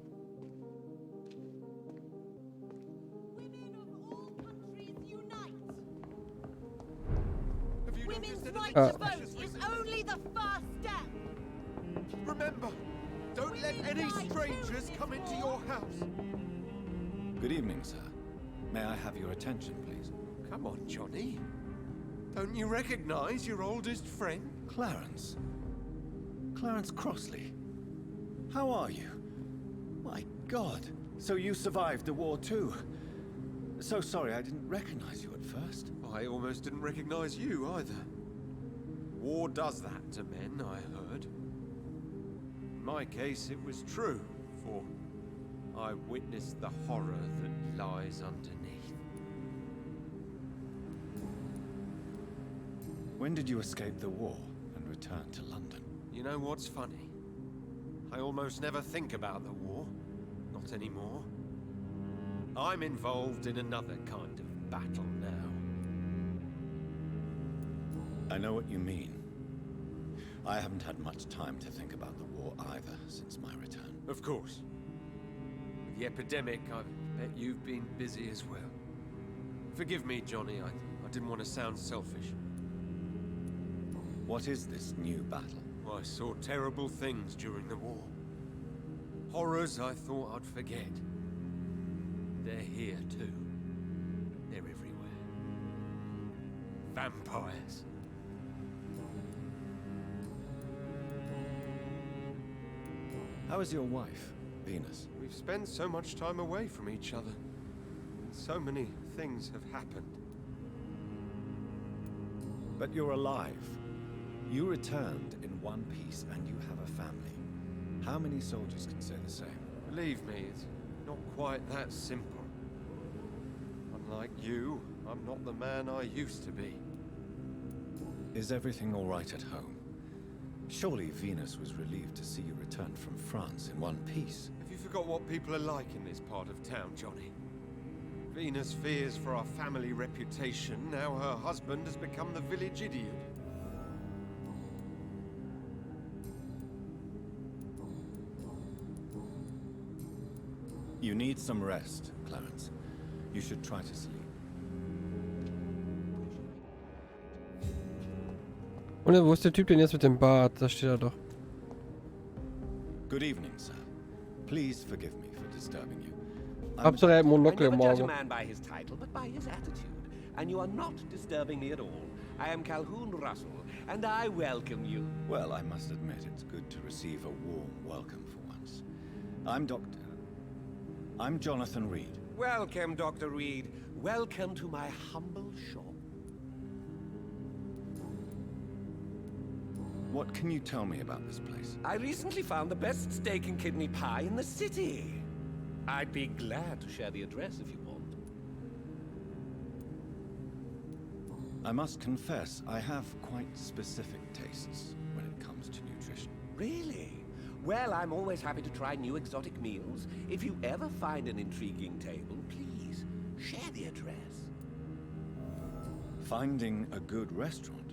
Women's right to vote is only the first step. Remember, don't let any strangers come into your house. Good evening, sir. May I have your attention, please? Come on, Johnny. Don't you recognize your oldest friend? Clarence. Clarence Crossley. How are you? My God. So you survived the war too. So sorry I didn't recognize you at first. I almost didn't recognize you either. War does that to men, I heard. In my case, it was true, for I witnessed the horror that lies underneath. When did you escape the war and return to London? You know what's funny? I almost never think about the war. Not anymore. I'm involved in another kind of battle now. I know what you mean. I haven't had much time to think about the war either since my return. Of course. With the epidemic, I bet you've been busy as well. Forgive me, Johnny, I didn't want to sound selfish. What is this new battle? I saw terrible things during the war. Horrors I thought I'd forget. They're here too. They're everywhere. Vampires. How is your wife, Venus? We've spent so much time away from each other. So many things have happened. But you're alive. You returned in one piece and you have a family. How many soldiers can say the same? Believe me, it's not quite that simple. Unlike you, I'm not the man I used to be. Is everything all right at home? Surely Venus was relieved to see you return from France in one piece. Have you forgot what people are like in this part of town, Johnny? Venus fears for our family reputation. Now her husband has become the village idiot. You need some rest, Clarence. You should try to sleep. Und wo ist der Typ denn jetzt mit dem Bart? Da steht er doch. Good evening, sir. Please forgive me for disturbing you. Hauptsache er hat Monokel I im never judge a Auge. man by his title, but by his attitude. And you are not disturbing me at all. I am Calhoun Russell, and I welcome you. Well, I must admit it's good to receive a warm welcome for once. I'm Jonathan Reed. Welcome, Dr. Reed. Welcome to my humble shop. What can you tell me about this place? I recently found the best steak and kidney pie in the city. I'd be glad to share the address if you want. I must confess, I have quite specific tastes when it comes to nutrition. Really? Well, I'm always happy to try new exotic meals. If you ever find an intriguing table, please share the address. Finding a good restaurant?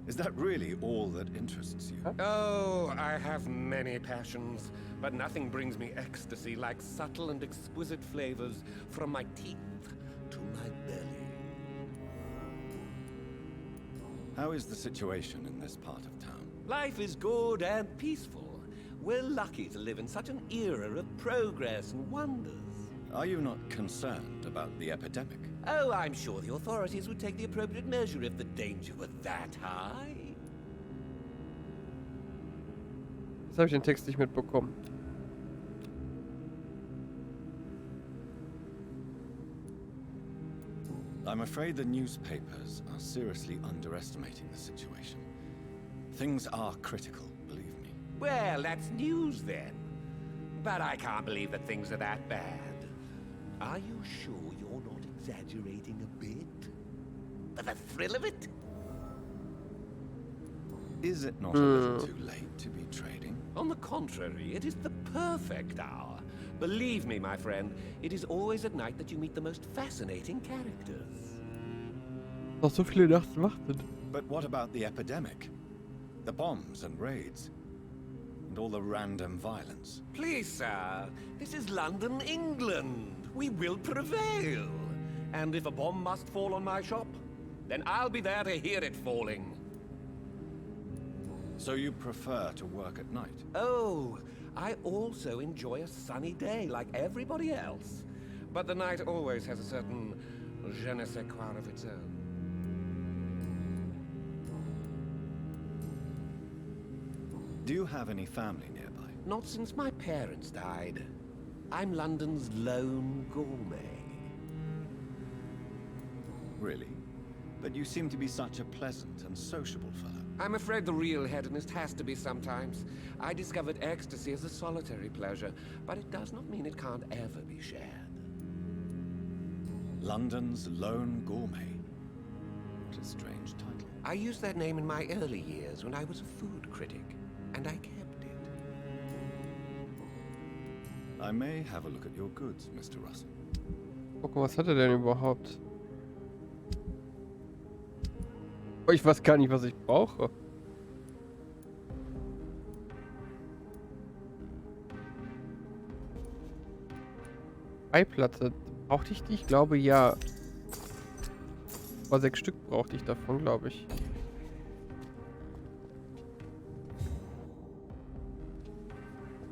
Is that really all that interests you? Oh, I have many passions, but nothing brings me ecstasy like subtle and exquisite flavors from my teeth to my belly. How is the situation in this part of town? Life is good and peaceful. We're lucky to live in such an era of progress and wonders. Are you not concerned about the epidemic? Oh, I'm sure the authorities would take the appropriate measure if the danger were that high. Jetzt habe ich den Text nicht mitbekommen. I'm afraid the newspapers are seriously underestimating the situation. Things are critical, believe me. Well, that's news then. But I can't believe that things are that bad. Are you sure you're not exaggerating a bit? For the thrill of it? Is it not a little too late to be trading? On the contrary, it is the perfect hour. Believe me, my friend, it is always at night that you meet the most fascinating characters. Noch so viele nachts wach sind. But what about the epidemic? The bombs and raids? And all the random violence? Please, sir, this is London, England. We will prevail. And if a bomb must fall on my shop, then I'll be there to hear it falling. So you prefer to work at night? Oh, I also enjoy a sunny day like everybody else. But the night always has a certain je ne sais quoi of its own. Do you have any family nearby? Not since my parents died. I'm London's lone gourmet. Really? But you seem to be such a pleasant and sociable fellow. I'm afraid the real hedonist has to be sometimes. I discovered ecstasy as a solitary pleasure, but it does not mean it can't ever be shared. London's lone gourmet. What a strange title. I used that name in my early years when I was a food critic, and I kept it. I may have a look at your goods, Mr. Russell. Gucken, was hat er denn überhaupt? Oh, ich weiß gar nicht, was ich brauche. Eiplatte. Brauchte ich die? Ich glaube ja. Aber 6 Stück brauchte ich davon, glaube ich.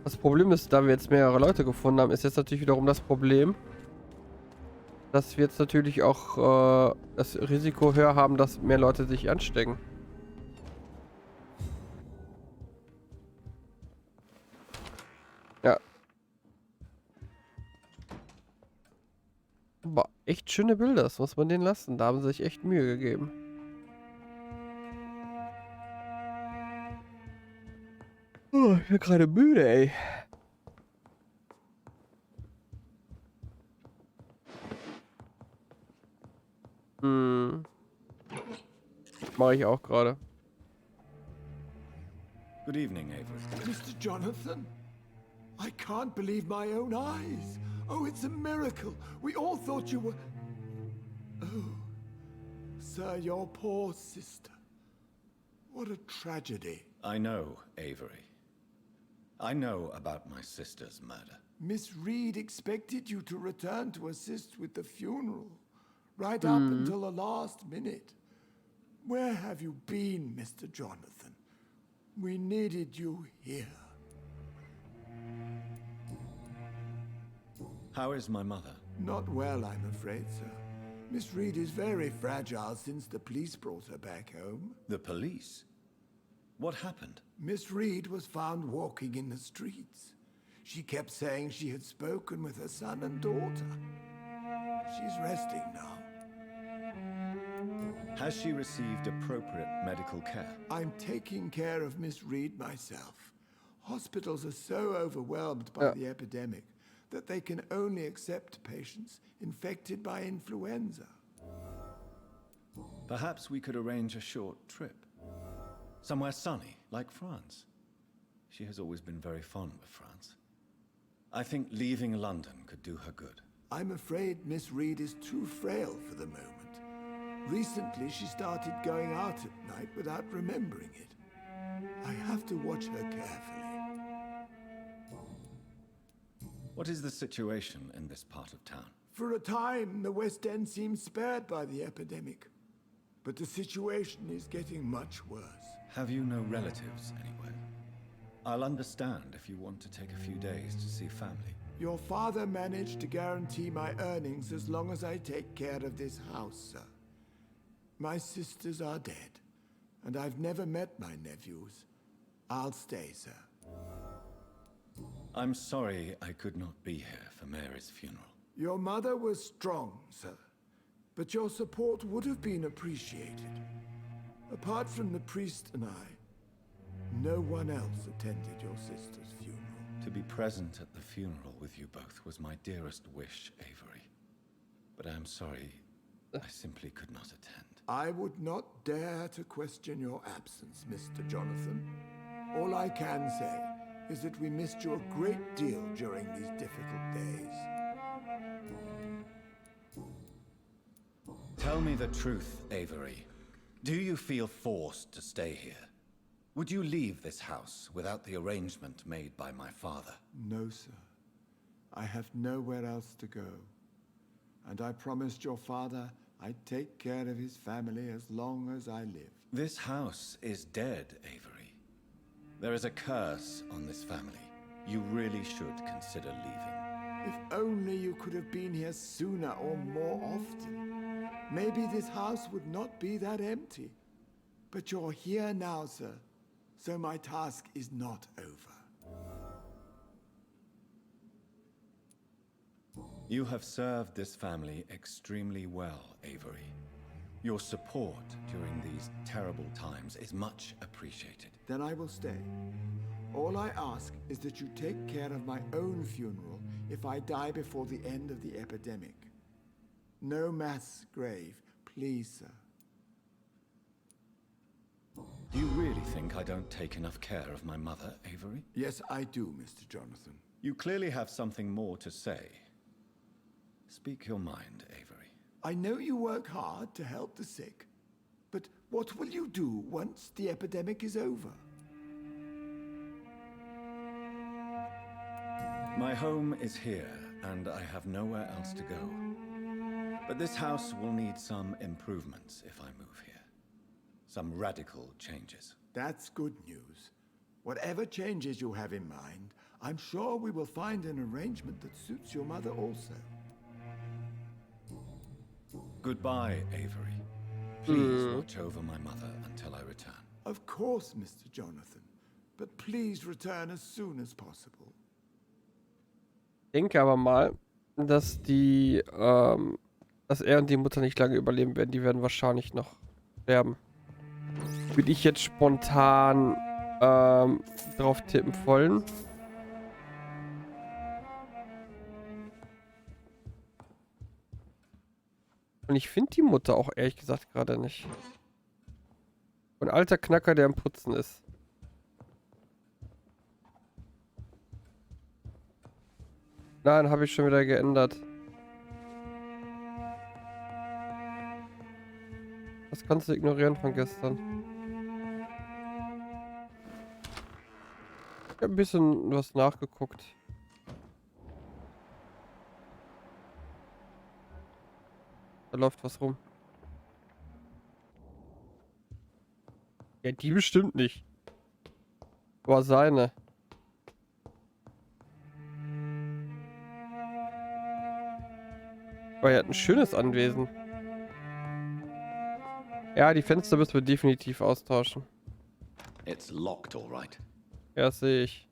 Das Problem ist, da wir jetzt mehrere Leute gefunden haben, ist jetzt natürlich wiederum das Problem, dass wir jetzt natürlich auch das Risiko höher haben, dass mehr Leute sich anstecken. Ja. Aber echt schöne Bilder, das muss man denen lassen. Da haben sie sich echt Mühe gegeben. Oh, ich bin gerade müde, ey. Mache ich auch gerade. Good evening, Avery. Mr. Jonathan? I can't believe my own eyes. Oh, it's a miracle. We all thought you were... Oh, sir, your poor sister. What a tragedy. I know, Avery. I know about my sister's murder. Miss Reed expected you to return to assist with the funeral, right up until the last minute. Where have you been, Mr. Jonathan? We needed you here. How is my mother? Not well, I'm afraid, sir. Miss Reed is very fragile since the police brought her back home. The police? What happened? Miss Reed was found walking in the streets. She kept saying she had spoken with her son and daughter. She's resting now. Has she received appropriate medical care? I'm taking care of Miss Reed myself. Hospitals are so overwhelmed by the epidemic that they can only accept patients infected by influenza. Perhaps we could arrange a short trip. Somewhere sunny, like France. She has always been very fond of France. I think leaving London could do her good. I'm afraid Miss Reed is too frail for the moment. Recently, she started going out at night without remembering it. I have to watch her carefully. What is the situation in this part of town? For a time, the West End seemed spared by the epidemic. But the situation is getting much worse. Have you no relatives anywhere? I'll understand if you want to take a few days to see family. Your father managed to guarantee my earnings as long as I take care of this house, sir. My sisters are dead, and I've never met my nephews. I'll stay, sir. I'm sorry I could not be here for Mary's funeral. Your mother was strong, sir, but your support would have been appreciated. Apart from the priest and I, no one else attended your sister's funeral. To be present at the funeral with you both was my dearest wish, Avery. But I am sorry, I simply could not attend. I would not dare to question your absence, Mr. Jonathan. All I can say is that we missed you a great deal during these difficult days. Tell me the truth, Avery. Do you feel forced to stay here? Would you leave this house without the arrangement made by my father? No, sir. I have nowhere else to go. And I promised your father I'd take care of his family as long as I live. This house is dead, Avery. There is a curse on this family. You really should consider leaving. If only you could have been here sooner or more often. Maybe this house would not be that empty. But you're here now, sir. So my task is not over. You have served this family extremely well, Avery. Your support during these terrible times is much appreciated. Then I will stay. All I ask is that you take care of my own funeral if I die before the end of the epidemic. No mass grave, please, sir. Do you really think I don't take enough care of my mother, Avery? Yes, I do, Mr. Jonathan. You clearly have something more to say. Speak your mind, Avery. I know you work hard to help the sick, but what will you do once the epidemic is over? My home is here, and I have nowhere else to go. But this house will need some improvements if I move here. Some radical changes. That's good news. Whatever changes you have in mind, I'm sure we will find an arrangement that suits your mother also. Goodbye, Avery. Please watch over my mother until I return. Of course, Mr. Jonathan. But please return as soon as possible. Ich denke aber mal, dass dass er und die Mutter nicht lange überleben werden. Die werden wahrscheinlich noch sterben. Würde ich jetzt spontan drauf tippen wollen. Und ich finde die Mutter auch ehrlich gesagt gerade nicht. Ein alter Knacker, der am Putzen ist. Nein, habe ich schon wieder geändert. Das kannst du ignorieren von gestern. Ich habe ein bisschen was nachgeguckt. Da läuft was rum. Ja, die bestimmt nicht. Aber seine. Aber er hat ein schönes Anwesen. Ja, die Fenster müssen wir definitiv austauschen. It's locked, all right. Ja, das sehe ich.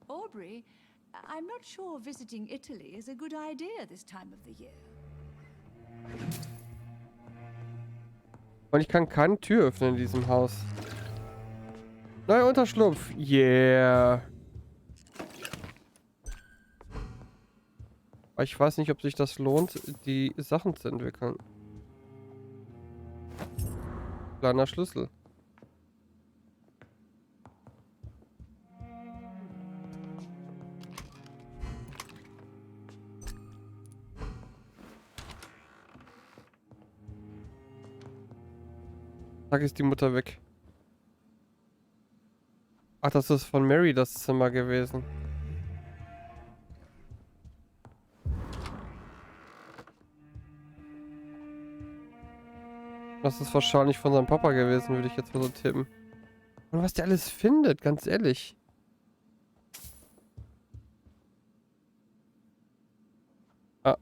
Aubrey, I'm not sure visiting Italy is a good idea this time of the year. Und ich kann keine Tür öffnen in diesem Haus. Neuer Unterschlupf. Yeah. Aber ich weiß nicht, ob sich das lohnt, die Sachen zu entwickeln. Kleiner Schlüssel. Zack, ist die Mutter weg. Ach, das ist von Mary das Zimmer gewesen. Das ist wahrscheinlich von seinem Papa gewesen, würde ich jetzt mal so tippen. Und was der alles findet, ganz ehrlich. Ah.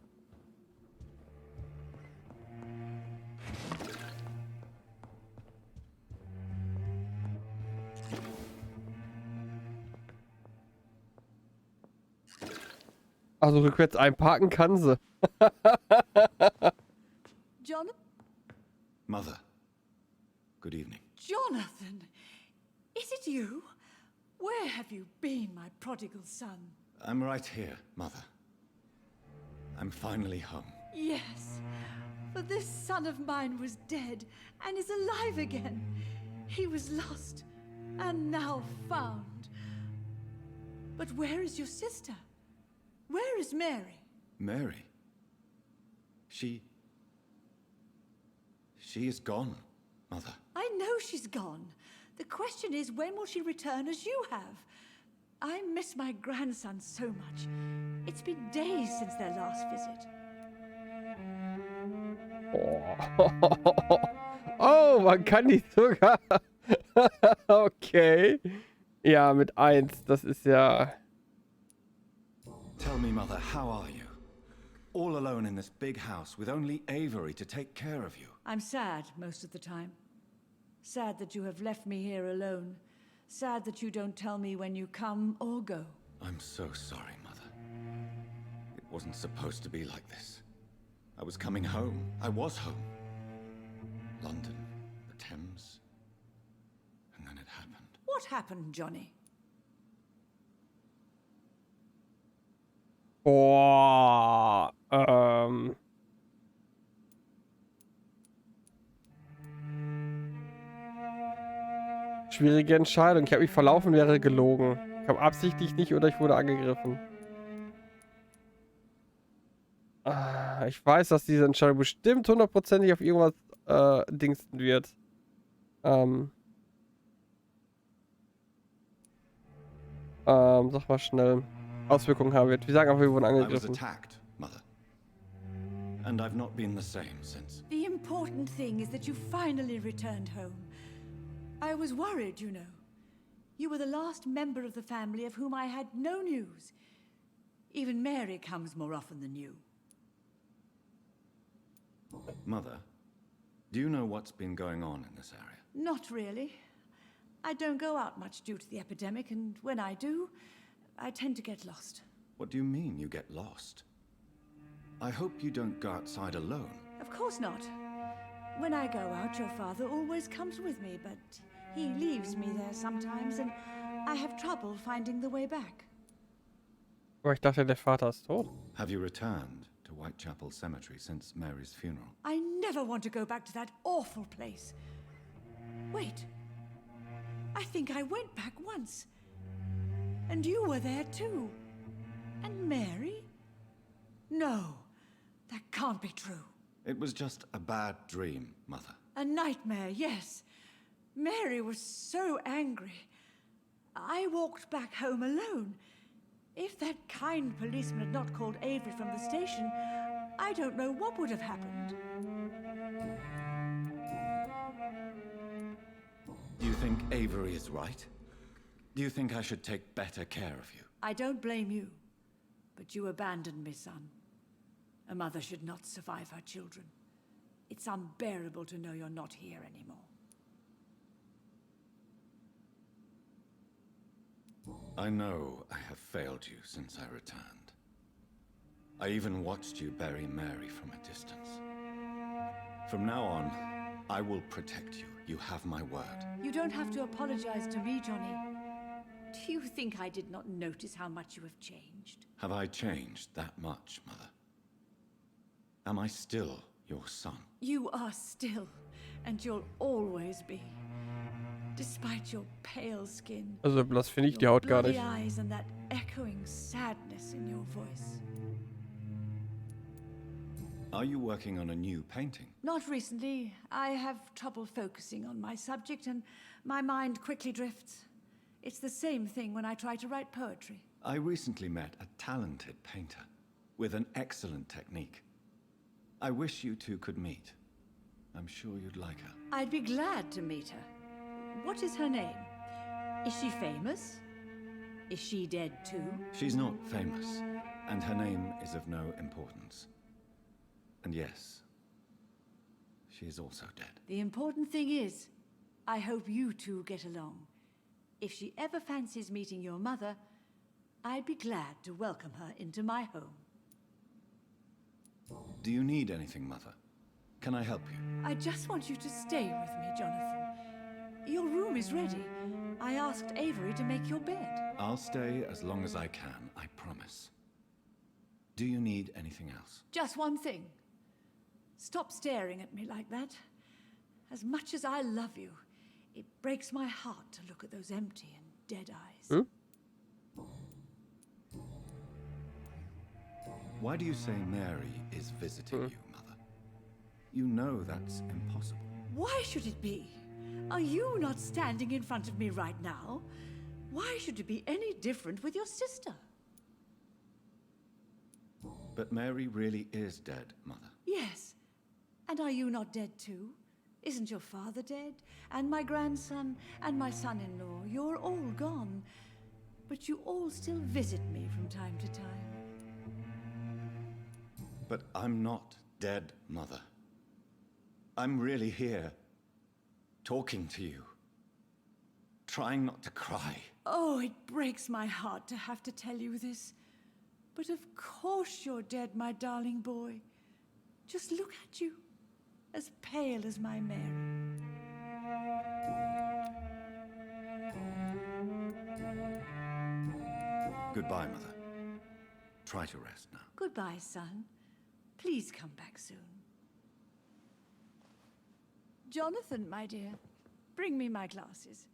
Also rückwärts einparken kann sie. Jonathan? Mother, good evening. Jonathan! Is it you? Where have you been, my prodigal son? I'm right here, Mother. I'm finally home. Yes, for this son of mine was dead and is alive again. He was lost and now found. But where is your sister? Where is Mary? Mary? She is gone, Mother. I know she's gone. The question is, when will she return as you have? I miss my grandson so much. It's been days since their last visit. Oh, man kann die sogar. Okay. Ja, mit 1. Das ist ja... Tell me, Mother, how are you? All alone in this big house with only Avery to take care of you. I'm sad most of the time. Sad that you have left me here alone. Sad that you don't tell me when you come or go. I'm so sorry, Mother. It wasn't supposed to be like this. I was coming home. I was home. London, the Thames. And then it happened. What happened, Johnny? Boah. Schwierige Entscheidung. Ich habe mich verlaufen, wäre gelogen. Ich habe absichtlich nicht oder ich wurde angegriffen. Ich weiß, dass diese Entscheidung bestimmt hundertprozentig auf irgendwas dingsten wird. Sag mal schnell. Auswirkungen haben wird. Wir sagen einfach, wir wurden I was angegriffen. attacked, Mother. And I've not been the same since. The important thing is that you finally returned home. I was worried, you know. You were the last member of the family of whom I had no news. Even Mary comes more often than you. Mother, do you know what's been going on in this area? Not really. I don't go out much due to the epidemic, and when I do, I tend to get lost. What do you mean you get lost? I hope you don't go outside alone. Of course not. When I go out, your father always comes with me, but he leaves me there sometimes, and I have trouble finding the way back. Aber ich dachte, der Vater ist tot. Have you returned to Whitechapel Cemetery since Mary's funeral? I never want to go back to that awful place. Wait. I think I went back once. And you were there too. And Mary? No, that can't be true. It was just a bad dream, Mother. A nightmare, yes. Mary was so angry. I walked back home alone. If that kind policeman had not called Avery from the station, I don't know what would have happened. Do you think Avery is right? Do you think I should take better care of you? I don't blame you, but you abandoned me, son. A mother should not survive her children. It's unbearable to know you're not here anymore. I know I have failed you since I returned. I even watched you bury Mary from a distance. From now on, I will protect you. You have my word. You don't have to apologize to me, Johnny. Do you think I did not notice how much you have changed? Have I changed that much, Mother? Am I still your son? You are still, and you'll always be. Despite your pale skin, Also blass finde ich die Haut gar bloody nicht. eyes and that echoing sadness in your voice. Are you working on a new painting? Not recently. I have trouble focusing on my subject and my mind quickly drifts. It's the same thing when I try to write poetry. I recently met a talented painter with an excellent technique. I wish you two could meet. I'm sure you'd like her. I'd be glad to meet her. What is her name? Is she famous? Is she dead too? She's not famous, and her name is of no importance. And yes, she is also dead. The important thing is, I hope you two get along. If she ever fancies meeting your mother, I'd be glad to welcome her into my home. Do you need anything, Mother? Can I help you? I just want you to stay with me, Jonathan. Your room is ready. I asked Avery to make your bed. I'll stay as long as I can, I promise. Do you need anything else? Just one thing. Stop staring at me like that. As much as I love you, it breaks my heart to look at those empty and dead eyes. Why do you say Mary is visiting you, Mother? You know that's impossible. Why should it be? Are you not standing in front of me right now? Why should it be any different with your sister? But Mary really is dead, Mother. Yes. And are you not dead too? Isn't your father dead? And my grandson? And my son-in-law? You're all gone. But you all still visit me from time to time. But I'm not dead, Mother. I'm really here, talking to you, trying not to cry. Oh, it breaks my heart to have to tell you this. But of course you're dead, my darling boy. Just look at you, as pale as my Mary. Goodbye, Mother. Try to rest now. Goodbye, son. Please come back soon. Jonathan, my dear, bring me my glasses.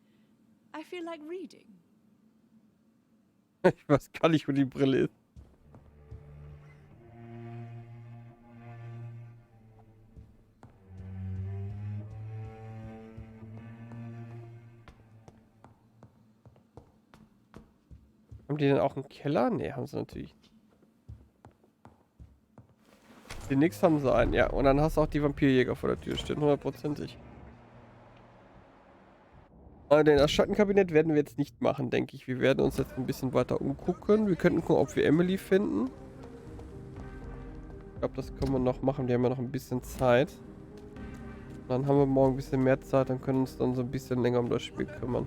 I feel like reading. Ich weiß gar nicht, wo die Brille ist. Haben die denn auch einen Keller? Ne, haben sie natürlich nicht. Die nix haben sie einen, ja. Und dann hast du auch die Vampyr-Jäger vor der Tür stehen, hundertprozentig. Aber das Schattenkabinett werden wir jetzt nicht machen, denke ich. Wir werden uns jetzt ein bisschen weiter umgucken. Wir könnten gucken, ob wir Emily finden. Ich glaube, das können wir noch machen. Wir haben ja noch ein bisschen Zeit. Dann haben wir morgen ein bisschen mehr Zeit. Dann können wir uns dann so ein bisschen länger um das Spiel kümmern.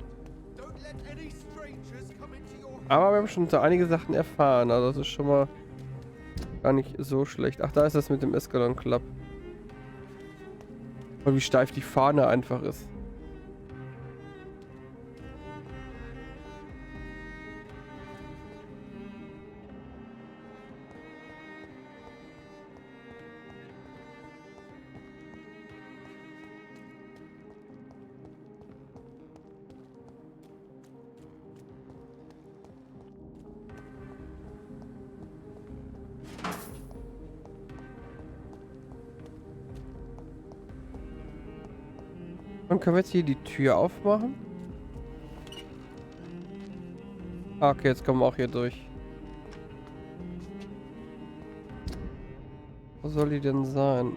Aber wir haben schon so einige Sachen erfahren. Also das ist schon mal gar nicht so schlecht. Ach, da ist das mit dem Eskalon Klapp. Und wie steif die Fahne einfach ist. Und können wir jetzt hier die Tür aufmachen? Ah, okay, jetzt kommen wir auch hier durch. Wo soll die denn sein?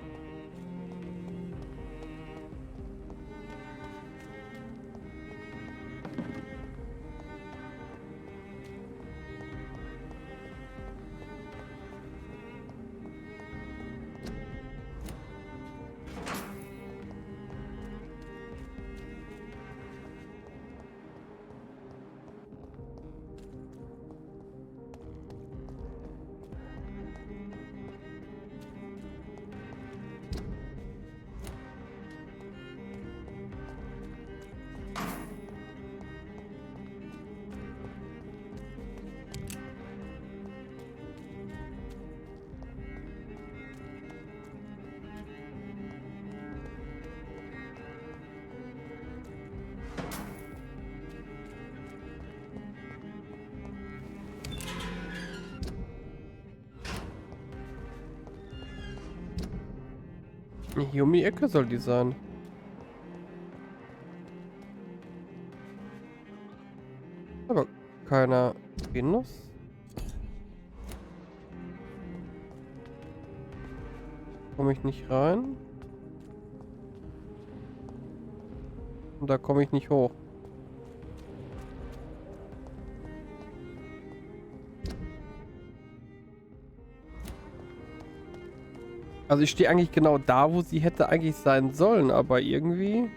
Hier um die Ecke soll die sein. Aber keiner Venus. Komme ich nicht rein. Und da komme ich nicht hoch. Also ich stehe eigentlich genau da, wo sie hätte eigentlich sein sollen, aber irgendwie...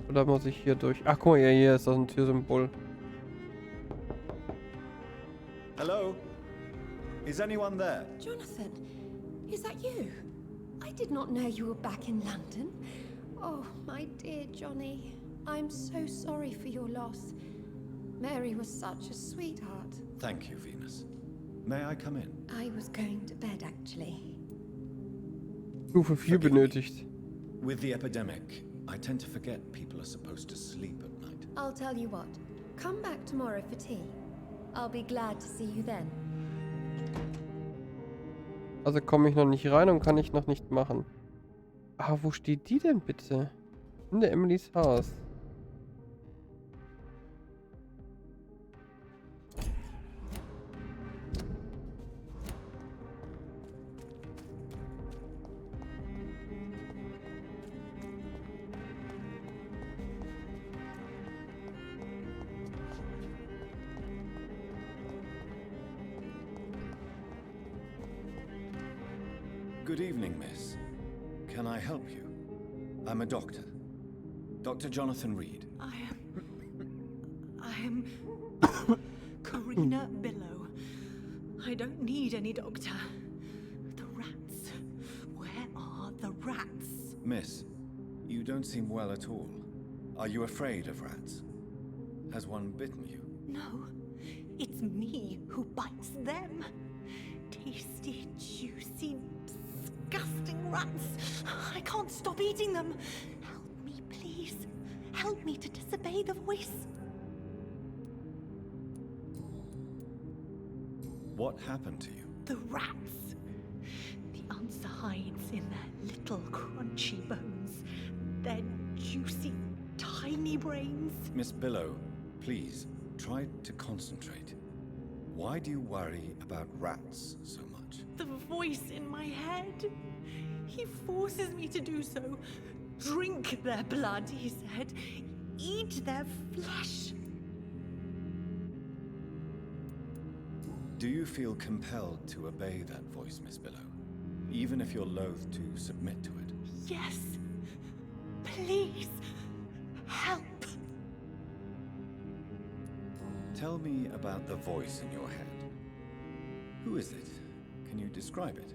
Oder muss ich hier durch? Ach guck mal, ja, hier ist das ein Türsymbol. Hello? Is anyone there? Jonathan, is that you? I did not know you were back in London. Oh, my dear Johnny. I'm so sorry for your loss. Mary was such a sweetheart. Thank you, Venus. May I come in? I was going to bed, actually. Stufe 4 benötigt. With the epidemic, I tend to forget people are supposed to sleep at night. I'll tell you what. Come back tomorrow for tea. I'll be glad to see you then. Also komme ich noch nicht rein und kann ich noch nicht machen. Ah, wo steht die denn bitte? In der Emilys Haus. Good evening, miss. Can I help you? I'm a doctor. Dr. Jonathan Reed. I am Karina Billow. I don't need any doctor. The rats. Where are the rats? Miss, you don't seem well at all. Are you afraid of rats? Has one bitten you? No, it's me who bites them. Tasty, juicy, disgusting rats. I can't stop eating them. Help me, please. Help me to disobey the voice. What happened to you? The rats. The answer hides in their little crunchy bones. Their juicy, tiny brains. Miss Billow, please, try to concentrate. Why do you worry about rats so much? The voice in my head. He forces me to do so. Drink their blood, he said. Eat their flesh. Do you feel compelled to obey that voice, Miss Billow? Even if you're loath to submit to it? Yes. Please. Help. Tell me about the voice in your head. Who is it? Can you describe it?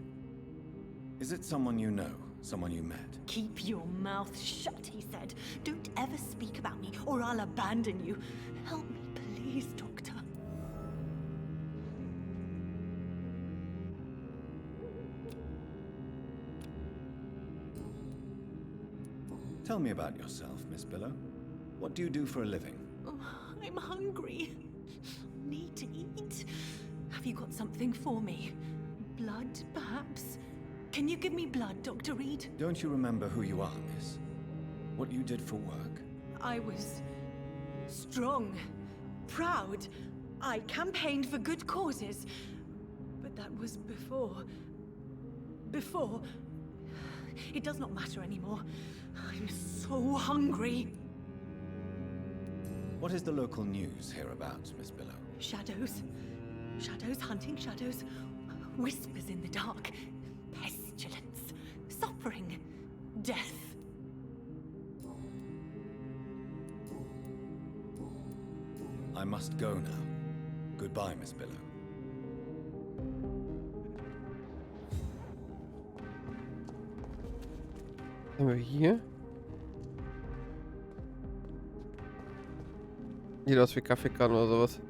Is it someone you know? Someone you met? Keep your mouth shut, he said. Don't ever speak about me, or I'll abandon you. Help me, please, Doctor. Tell me about yourself, Miss Billow. What do you do for a living? Oh, I'm hungry. Need to eat. Have you got something for me? Blood, perhaps? Can you give me blood, Dr. Reed? Don't you remember who you are, miss? What you did for work? I was strong, proud, I campaigned for good causes. But that was before. Before. It does not matter anymore. I'm so hungry. What is the local news hereabouts, Miss Billow? Shadows. Shadows hunting shadows. Whispers in the dark. Pestilence. Suffering. Death. I must go now. Goodbye, Miss Billow. Haben wir hier? Sieht aus wie Kaffeekanne oder sowas.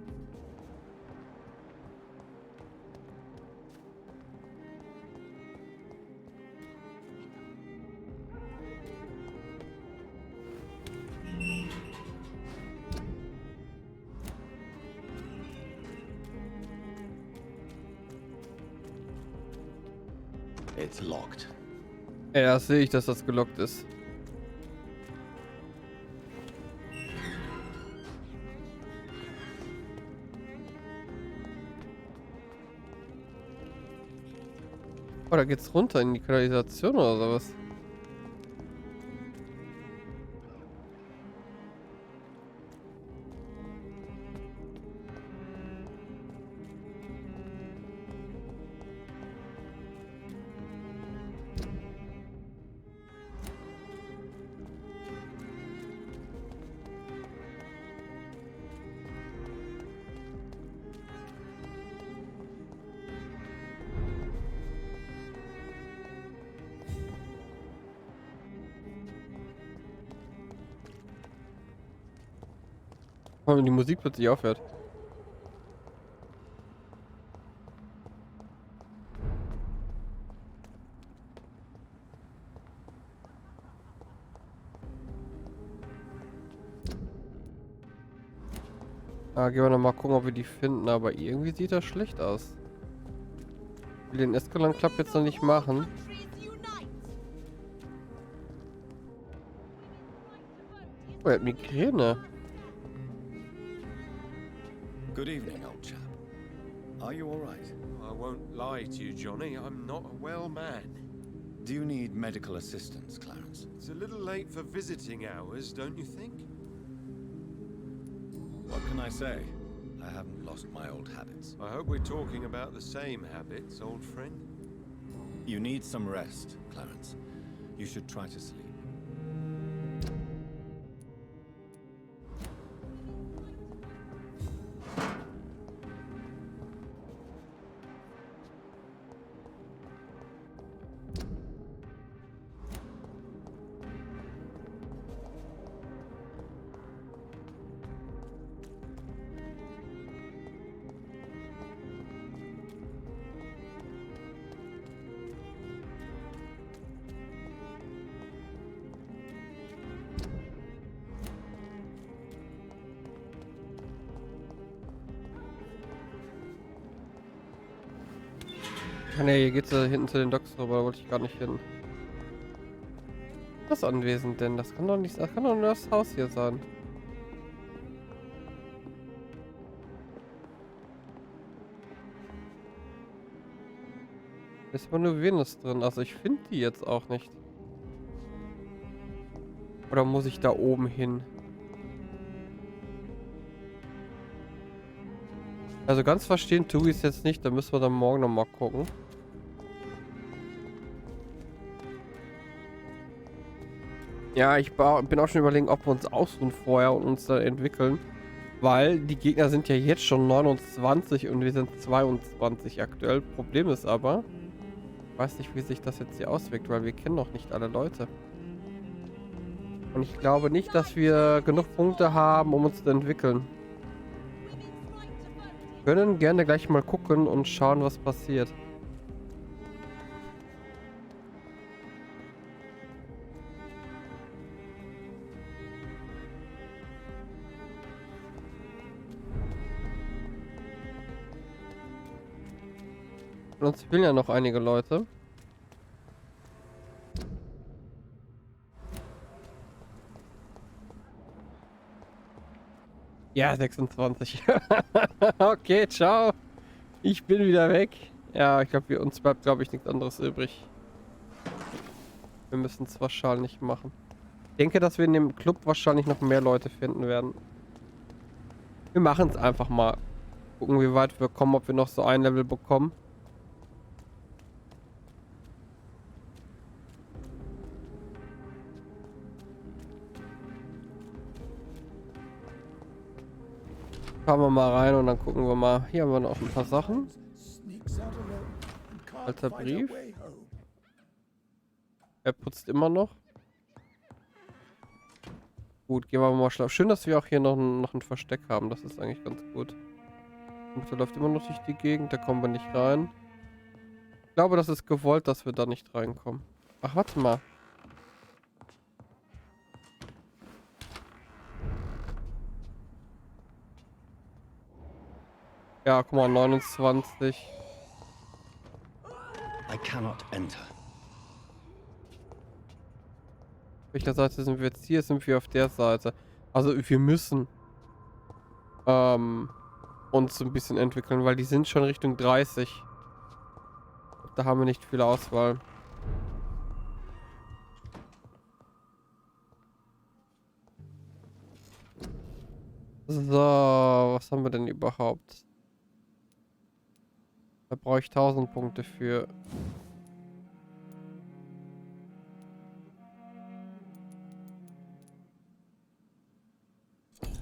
It's locked. Ja, das sehe ich, dass das gelockt ist. Oh, da geht's runter in die Kanalisation oder sowas. Wenn die Musik plötzlich aufhört. Gehen wir noch mal gucken, ob wir die finden, aber irgendwie sieht das schlecht aus. Ich will den Escalan-Klapp jetzt noch nicht machen. Oh, er hat Migräne. Good evening, old chap. Are you all right? I won't lie to you, Johnny. I'm not a well man. Do you need medical assistance, Clarence? It's a little late for visiting hours, don't you think? What can I say? I haven't lost my old habits. I hope we're talking about the same habits, old friend. You need some rest, Clarence. You should try to sleep. Ah ne, hier geht's hinten zu den Docks rüber, da wollte ich gar nicht hin. Was anwesend denn? Das kann doch nicht, das kann doch nur das Haus hier sein. Ist aber nur Venus drin, also ich finde die jetzt auch nicht. Oder muss ich da oben hin? Also ganz verstehen tue ich es jetzt nicht, da müssen wir dann morgen nochmal gucken. Ja, ich bin auch schon überlegen, ob wir uns ausruhen vorher und uns dann entwickeln. Weil die Gegner sind ja jetzt schon 29 und wir sind 22 aktuell. Problem ist aber, ich weiß nicht, wie sich das jetzt hier auswirkt, weil wir kennen noch nicht alle Leute. Und ich glaube nicht, dass wir genug Punkte haben, um uns zu entwickeln. Wir können gerne gleich mal gucken und schauen, was passiert. Von uns fehlen ja noch einige Leute. Ja, 26. Okay, ciao. Ich bin wieder weg. Ja, ich glaube, uns bleibt, glaube ich, nichts anderes übrig. Wir müssen es wahrscheinlich machen. Ich denke, dass wir in dem Club wahrscheinlich noch mehr Leute finden werden. Wir machen es einfach mal. Gucken, wie weit wir kommen, ob wir noch so ein Level bekommen. Fahren wir mal rein und dann gucken wir mal. Hier haben wir noch ein paar Sachen. Alter Brief. Er putzt immer noch. Gut, gehen wir mal schlafen. Schön, dass wir auch hier noch ein Versteck haben. Das ist eigentlich ganz gut. Der läuft immer noch durch die Gegend. Da kommen wir nicht rein. Ich glaube, das ist gewollt, dass wir da nicht reinkommen. Ach, warte mal. Ja, guck mal, 29. I cannot enter. Auf welcher Seite sind wir jetzt? Hier sind wir auf der Seite. Also wir müssen uns ein bisschen entwickeln, weil die sind schon Richtung 30. Da haben wir nicht viel Auswahl. So, was haben wir denn überhaupt? Da brauche ich 1000 Punkte für.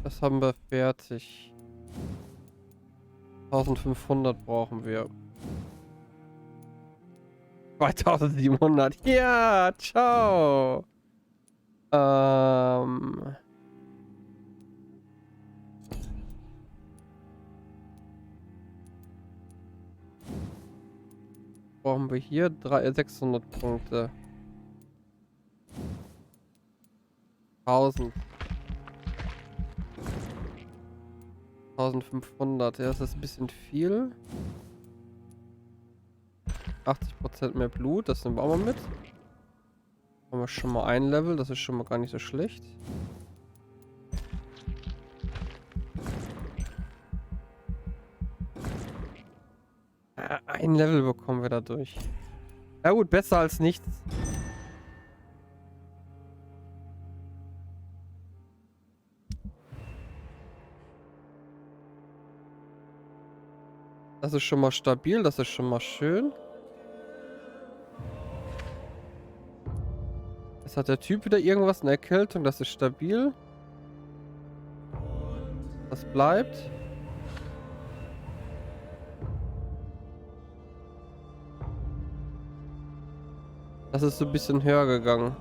Das haben wir fertig. 1500 brauchen wir. 2700. Ja, ciao. Brauchen wir hier 600 Punkte. 1000. 1500. Ja, das ist ein bisschen viel. 80% mehr Blut, das nehmen wir auch mal mit. Haben wir schon mal ein Level, das ist schon mal gar nicht so schlecht. Ein Level bekommen wir dadurch. Ja gut, besser als nichts. Das ist schon mal stabil, das ist schon mal schön. Jetzt hat der Typ wieder irgendwas, eine Erkältung, das ist stabil. Das bleibt. Das ist so ein bisschen höher gegangen.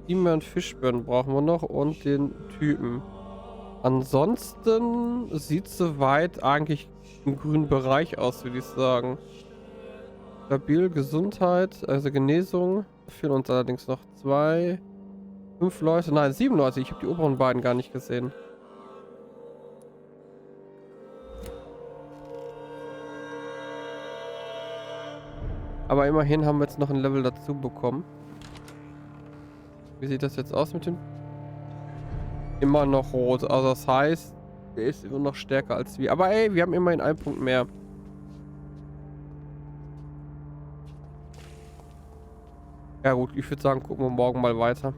Immer und Fischbirnen brauchen wir noch und den Typen. Ansonsten sieht es soweit eigentlich im grünen Bereich aus, würde ich sagen. Stabil, Gesundheit, also Genesung. Da fehlen uns allerdings noch 5 Leute. Nein, 7 Leute. Ich habe die oberen beiden gar nicht gesehen. Aber immerhin haben wir jetzt noch ein Level dazu bekommen. Wie sieht das jetzt aus mit dem? Immer noch rot. Also das heißt, der ist immer noch stärker als wir. Aber ey, wir haben immerhin einen Punkt mehr. Ja gut, ich würde sagen, gucken wir morgen mal weiter.